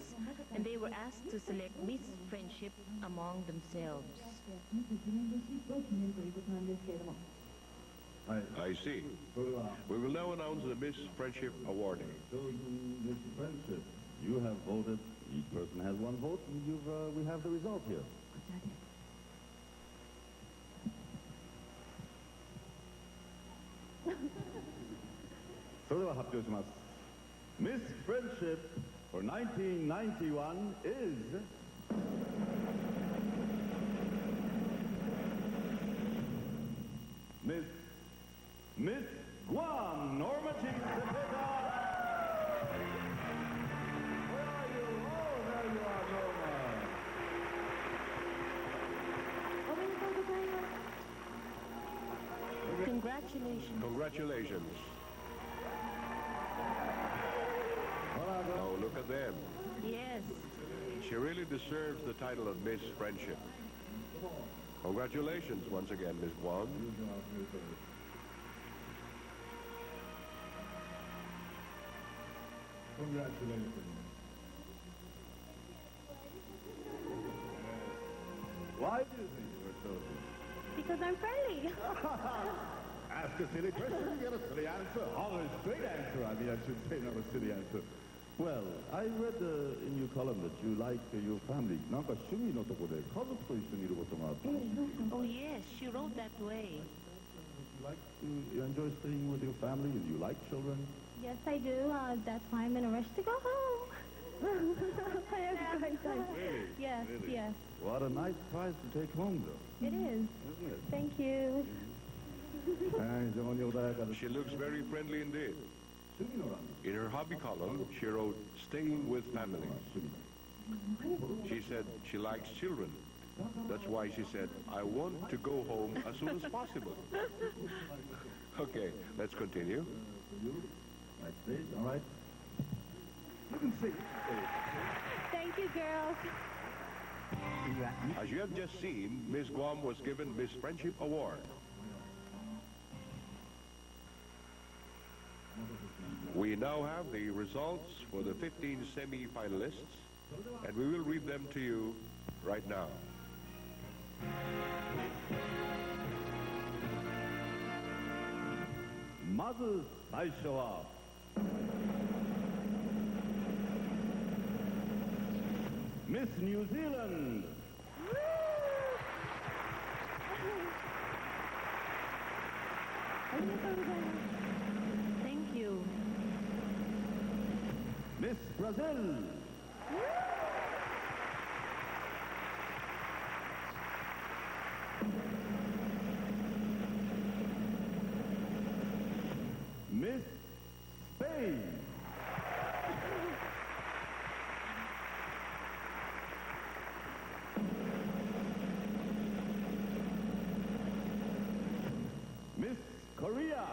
and they were asked to select Miss Friendship among themselves. I see. We will now announce the Miss Friendship Award. Miss Friendship, you have voted. Each person has one vote, and we have the result here. Miss Friendship for 1991 is Miss Guam, Norma Cepeda. Congratulations. Congratulations. Oh, look at them. Yes. She really deserves the title of Miss Friendship. Congratulations once again, Miss Guam. Congratulations. Why do you think you were chosen? Because I'm friendly. Ask a silly question, you get a silly answer. Or a straight answer, I mean, I should say, not a silly answer. Well, I read in your column that you like your family. なんか趣味のとこで家族と一緒にいることがあった。 Oh yes, she wrote that way. You enjoy staying with your family? Do you like children? Yes, I do. That's why I'm in a rush to go home. I have a great time. Really? Yes, Really? yes. What a nice prize to take home, though. It is. Isn't it? Thank you. She looks very friendly indeed. In her hobby column, she wrote, staying with family. She said she likes children. That's why she said, I want to go home as soon as possible. Okay, let's continue. Like this, all right? You can see. Thank you, girls. As you have just seen, Miss Guam was given Miss Friendship Award. We now have the results for the 15 semi-finalists, and we will read them to you right now. Mazu Saisho wa Miss New Zealand. Thank you. Miss Brazil. Miss Spain. Miss Korea.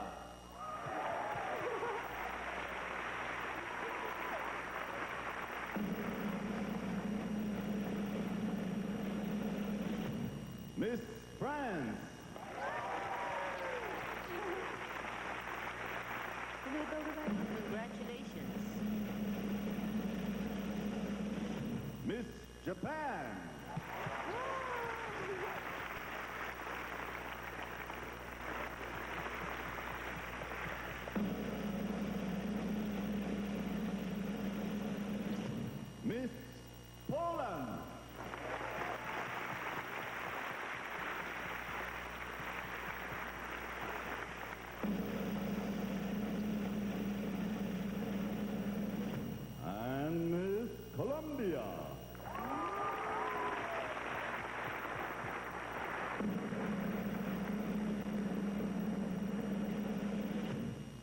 Miss France. Congratulations. Miss Japan. Miss Poland. And Miss Colombia.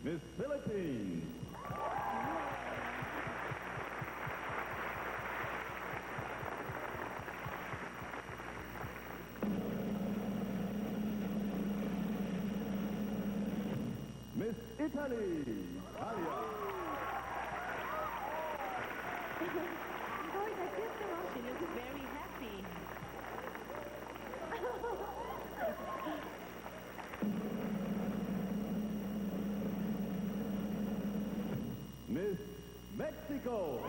Miss Philippines. Miss Italy. Italia. She looks very happy. Miss Mexico.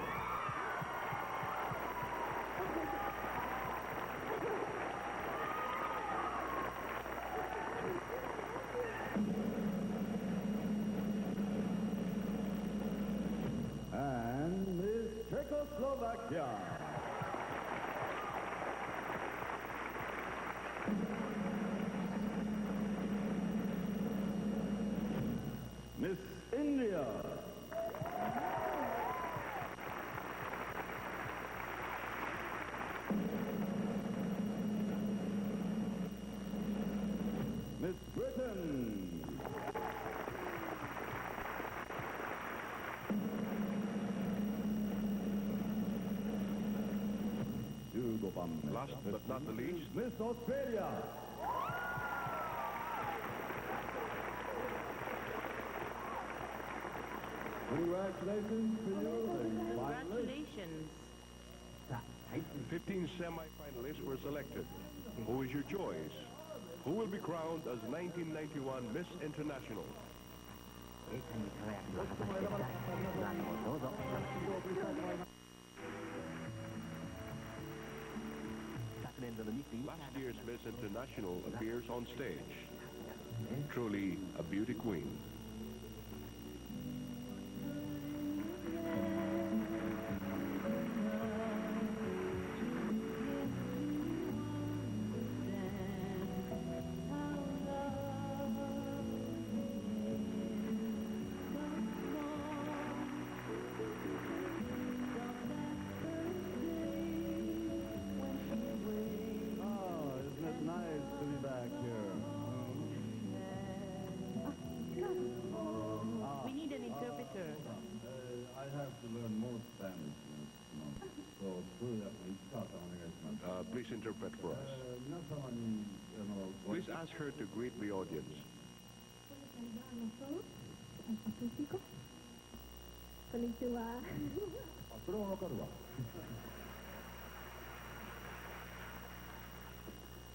And Miss Czechoslovakia. Miss India. Miss Britain. Last but not the least, Miss Australia. Congratulations to you. Congratulations. 15 semi-finalists were selected. Who is your choice? Who will be crowned as 1991 Miss International? Last year's Miss International appears on stage. Truly a beauty queen. Nice to be back here. We need an interpreter. I have to learn more Spanish. So, Please interpret for us. Please ask her to greet the audience. Konnichiwa.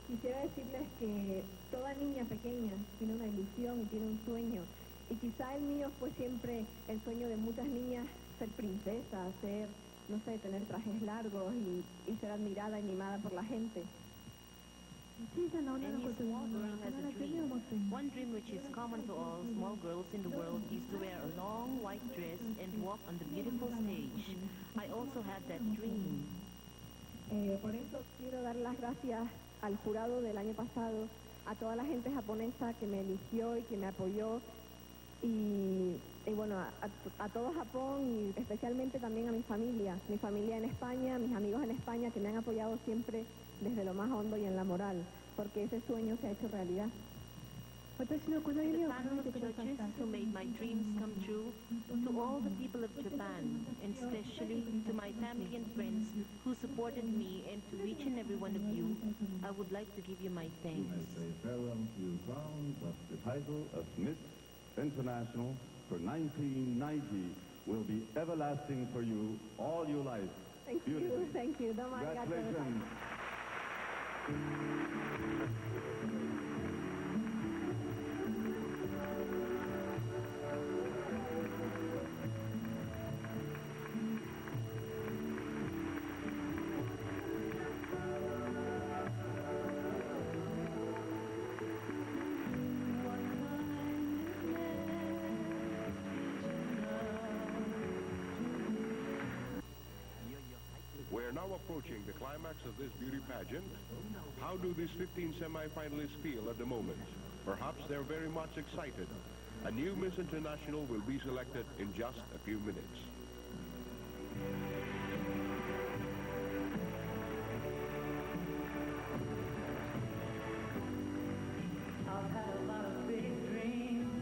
Quisiera decirles que toda niña pequeña tiene una ilusión y tiene un sueño. Y quizá el mío fue siempre el sueño de muchas niñas, ser princesa, ser, no sé, tener trajes largos y ser admirada y mimada por la gente. Any small girl has a dream. One dream which is common to all small girls in the world is to wear a long white dress and walk on the beautiful stage. I also had that dream. Por eso quiero dar las gracias al jurado del año pasado, a toda la gente japonesa que me eligió y que me apoyó, y bueno, a todo Japón y especialmente también a mi familia en España, mis amigos en España que me han apoyado siempre desde lo más hondo y en la moral, porque ese sueño se ha hecho realidad. The family churches who made made my dreams come true, to all the people of Japan, and especially to my family and friends who supported me, and to each and every one of you, I would like to give you my thanks. I say farewell to you, Brown, but the title of Miss International for 1990 will be everlasting for you all your life. Thank Beautiful. you, thank you. どうもありがとうございます。 Congratulations. We're now approaching the climax of this beauty pageant. How do these 15 semi-finalists feel at the moment? Perhaps they're very much excited. A new Miss International will be selected in just a few minutes. I've had a lot of big dreams.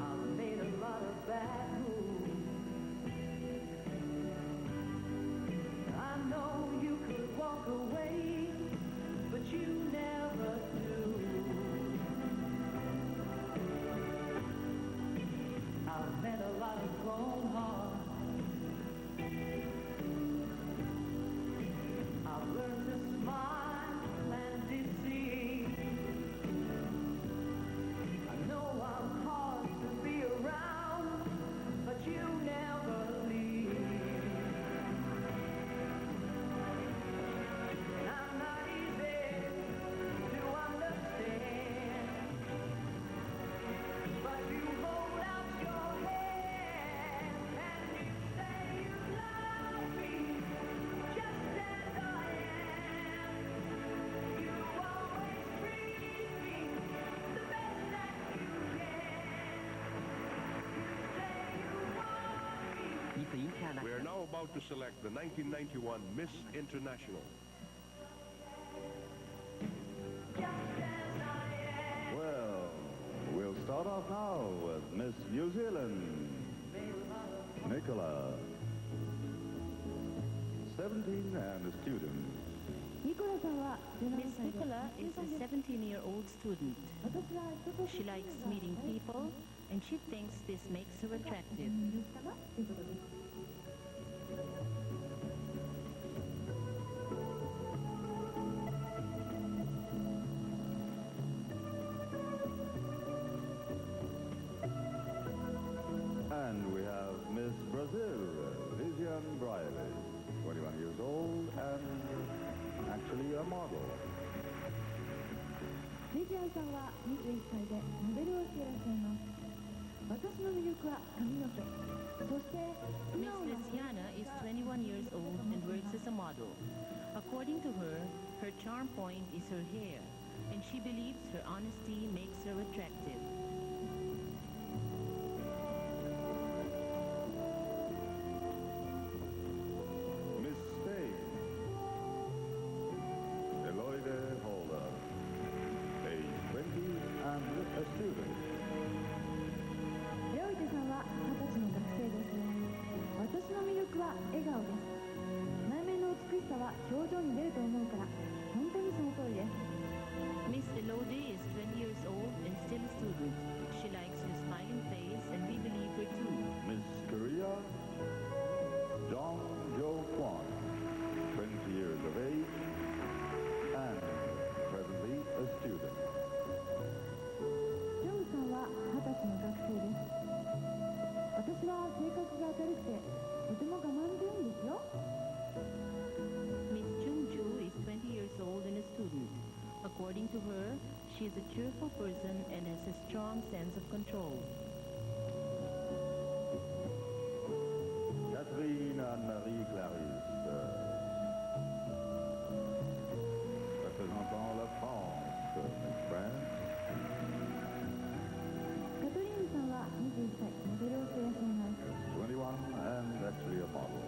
I've made a lot of bad moves. I know you could walk away, but you never do. I've met a lot of grown hearts. I've learned to smile and deceive. I know I'm hard to be around, but you never leave. And I'm not easy to understand, but you hold out your hand and you say you love me just as I am. You always treat me the best that you can. You say you want me. We are now about to select the 1991 Miss International. Well, we'll start off now with Miss New Zealand, Nicola, 17 and a student. ニコラさんは17 Miss 歳で Nicola is a 17-year-old student. 私は人と She likes meeting people, and she thinks this makes her attractive. いるかなということです。 And we have Miss Brazil, Vivian Briley, 21 years old and actually a model. レジアンさんは21歳でモデルをしていらっしゃいます。私の魅力は髪の毛。そして素 Miss 直な Luciana is 21 years old and works as a model. According to her, her charm point is her hair, and she believes her honesty makes her attractive. Miss Spain, Eloide Holder, age 20 and a student. レオイテさんは20歳の学生です。私の魅力は笑顔です。内面の美しさは表情に出ると思うから、本当にその通りです。 Miss Elodie is 20 years old and still a student. She likes her smiling face, and we believe her too. Miss Korea, John Joe Kwan, 20 years of age and presently a student. ジョンさんは20歳の学生です。私は性格が明るくて、とても我慢強いんですよ。 Miss Jung Ju is 20 years old and a student. According to her, she is a cheerful person and has a strong sense of control. Catherine Anne-Marie Clarisse, représentant la France, Miss France. カトリーヌさんは21歳、モデルをしていらっしゃいます。 21 and actually a model.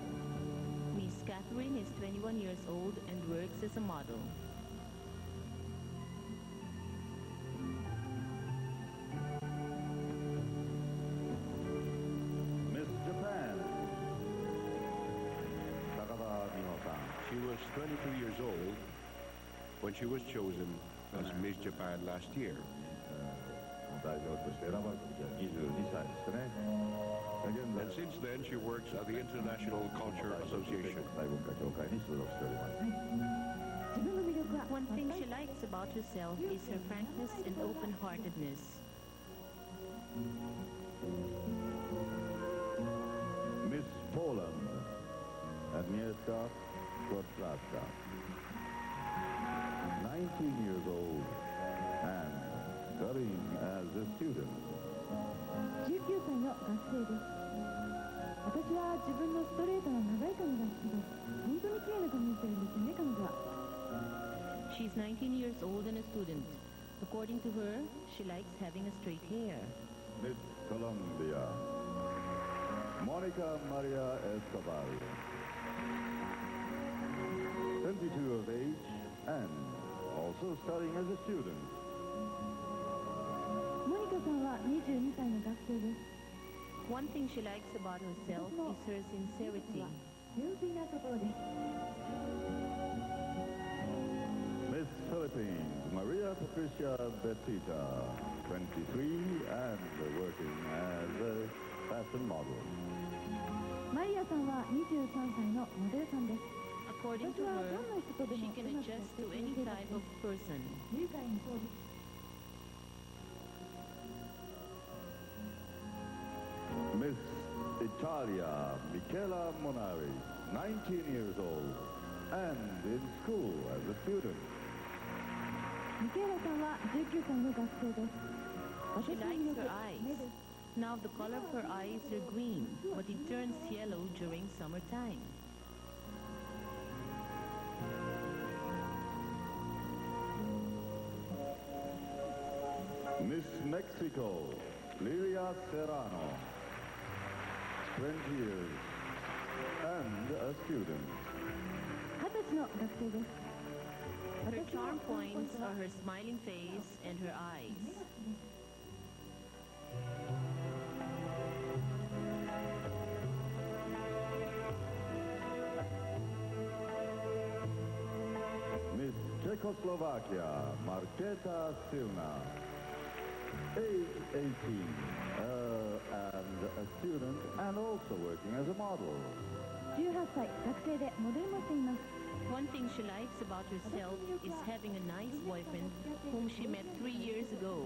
Miss Catherine is 21 years old and works as a model. when she was chosen as Miss Japan last year. 代表として選ばれた時は22歳ですね。現 And since then, she works at the International Culture Association. 在文化協会に所属しております。自分の魅力は One thing she likes about herself is her frankness and open-heartedness. Miss Poland, Agnieszka Kotlaska, 19 years old and studying as a student. 19歳の学生です。私は自分のストレートな長い髪が好きです。本当に綺麗な髪をしてるんですよね、彼女は。She's 19 years old and a student. According to her, she likes having a straight hair. Miss Colombia, Monica Maria Escobar, 22 of age and also studying as a student. モニカさんは22歳の学生です。 One thing she likes about herself is her sincerity. 純粋なところです。 Miss Philippines, Maria Patricia Betita, 23 and working as a fashion model. マリアさんは23歳のモデルさんです。 According to her, she can adjust to any type of person. 愉快にそうです。 Miss Italia, Michela Monari, 19 years old and in school as a student. ミケーラさんは19歳の学生です。 She 私の likes 魅力 her は目で eyes. す。 Now the color of her eyes are green, but it turns yellow during summertime. Miss Mexico, Lilia Serrano, 20 years and a student. 20歳の学生です。 Her charm points are her smiling face and her eyes. Miss Czechoslovakia, Marketa Silna, age 18, and a student and also working as a model. 18歳、学生でモデルもしています。 One thing she likes about herself is having a nice boyfriend whom she met 3 years ago.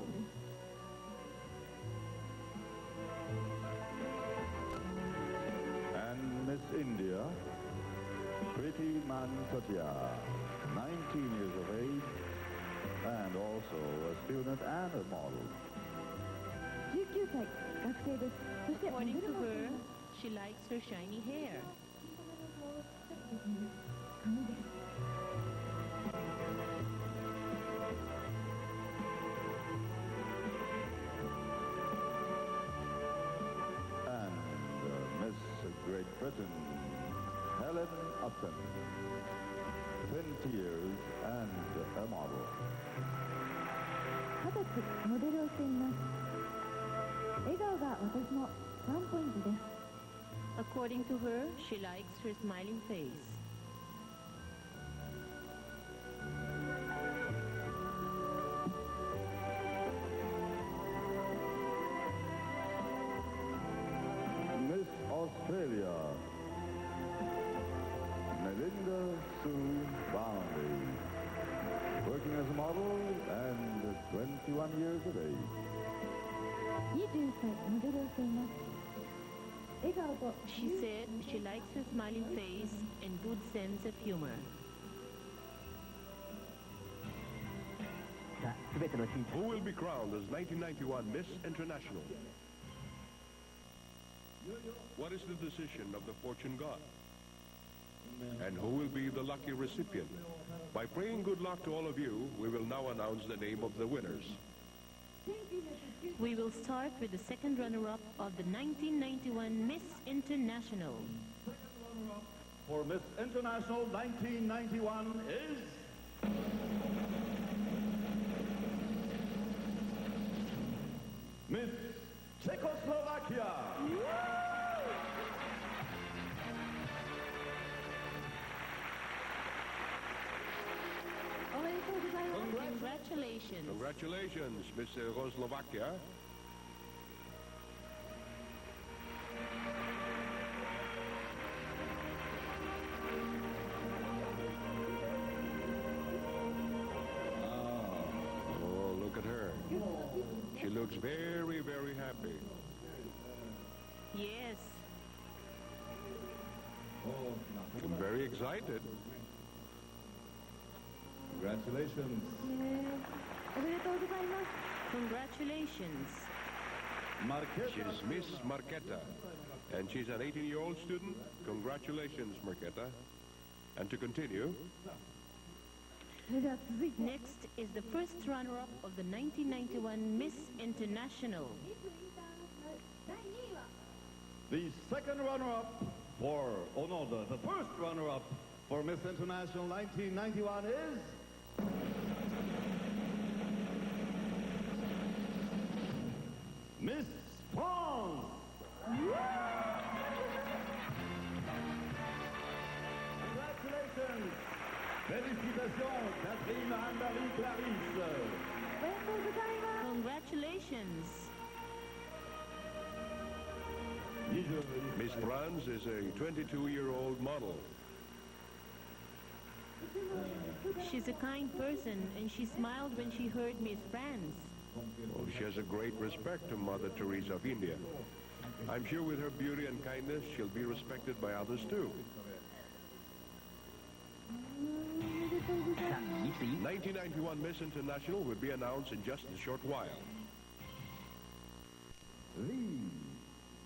And Miss India, Priti Mankotia, 19 years of age and also a student and a model. 19歳、学生です。そしてモデ According ル to もしてい her, ます。 she likes her shiny hair. 髪です。 And Miss Great Britain, Helen Upton, 20 years and a model. 20歳、モデルをしています。笑顔が私のワンポイントです。 According to her, she likes her smiling face. Miss Australia, Melinda Sue Boundy, working as a model and 21 years of age. 21歳、モデルをしています。笑顔と She said she likes her smiling face and good sense of humor. さあ、すべての審査 Who will be crowned as 1991 Miss International? What is the decision of the fortune god? And who will be the lucky recipient? By praying good luck to all of you, we will now announce the name of the winners. We will start with the second runner-up of the 1991 Miss International. For Miss International 1991 is... Miss Czechoslovakia. おめでとう Congratulations. Congratulations, Miss Czechoslovakia. Oh, look at her. She looks very, very happy. Yes. And very excited. Congratulations. おめでとうございます。 Congratulations. She's Miss Marqueta, and she's an 18-year-old student. Congratulations, Marqueta. And to continue, それでは続いて Next is the first runner-up of the 1991 Miss International. The second runner-up for, oh no, the first runner-up for Miss International 1991 is... Miss France! Congratulations! Félicitations, Catherine Anne-Marie Clarisse! おめでとうございます。 Congratulations. Miss Franz is a 22-year-old model. She's a kind person, and she smiled when she heard Miss France. Oh, she has a great respect to Mother Teresa of India. I'm sure with her beauty and kindness, she'll be respected by others too. 1991 Miss International will be announced in just a short while. The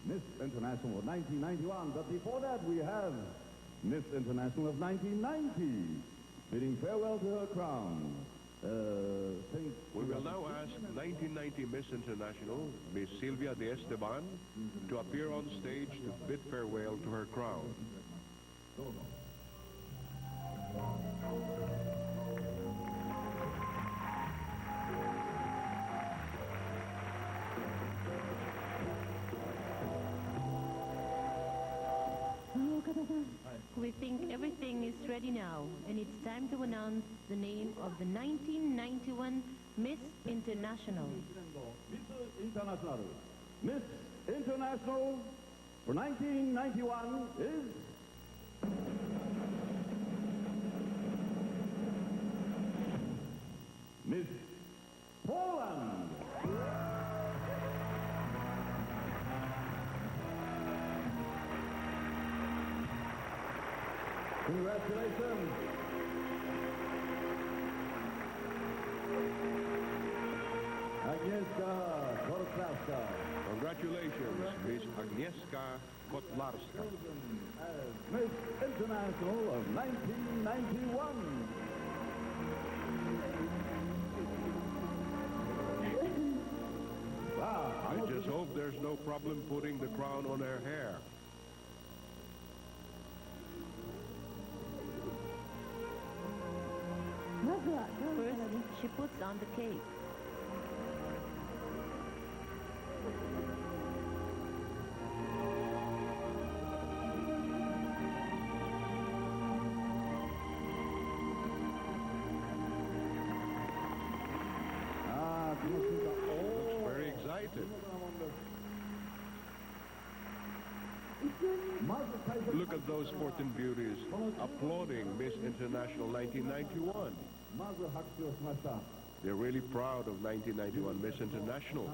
Miss International of 1991, but before that we have Miss International of 1990, bidding farewell to her crown. We will now ask 1990 Miss International, Miss Silvia de Esteban, to appear on stage to bid farewell to her crown. We think everything is ready now, and it's time to announce the name of the 1991 Miss International. Miss International for 1991 is... Miss Poland. Congratulations. Agnieszka Kotlarska. Congratulations, Miss Agnieszka Kotlarska. Miss International of 1991. I just hope there's no problem putting the crown on her hair. First, she puts on the cape. Looks very excited. Look at those 14 beauties applauding Miss International 1991. They're really proud of 1991 Miss International.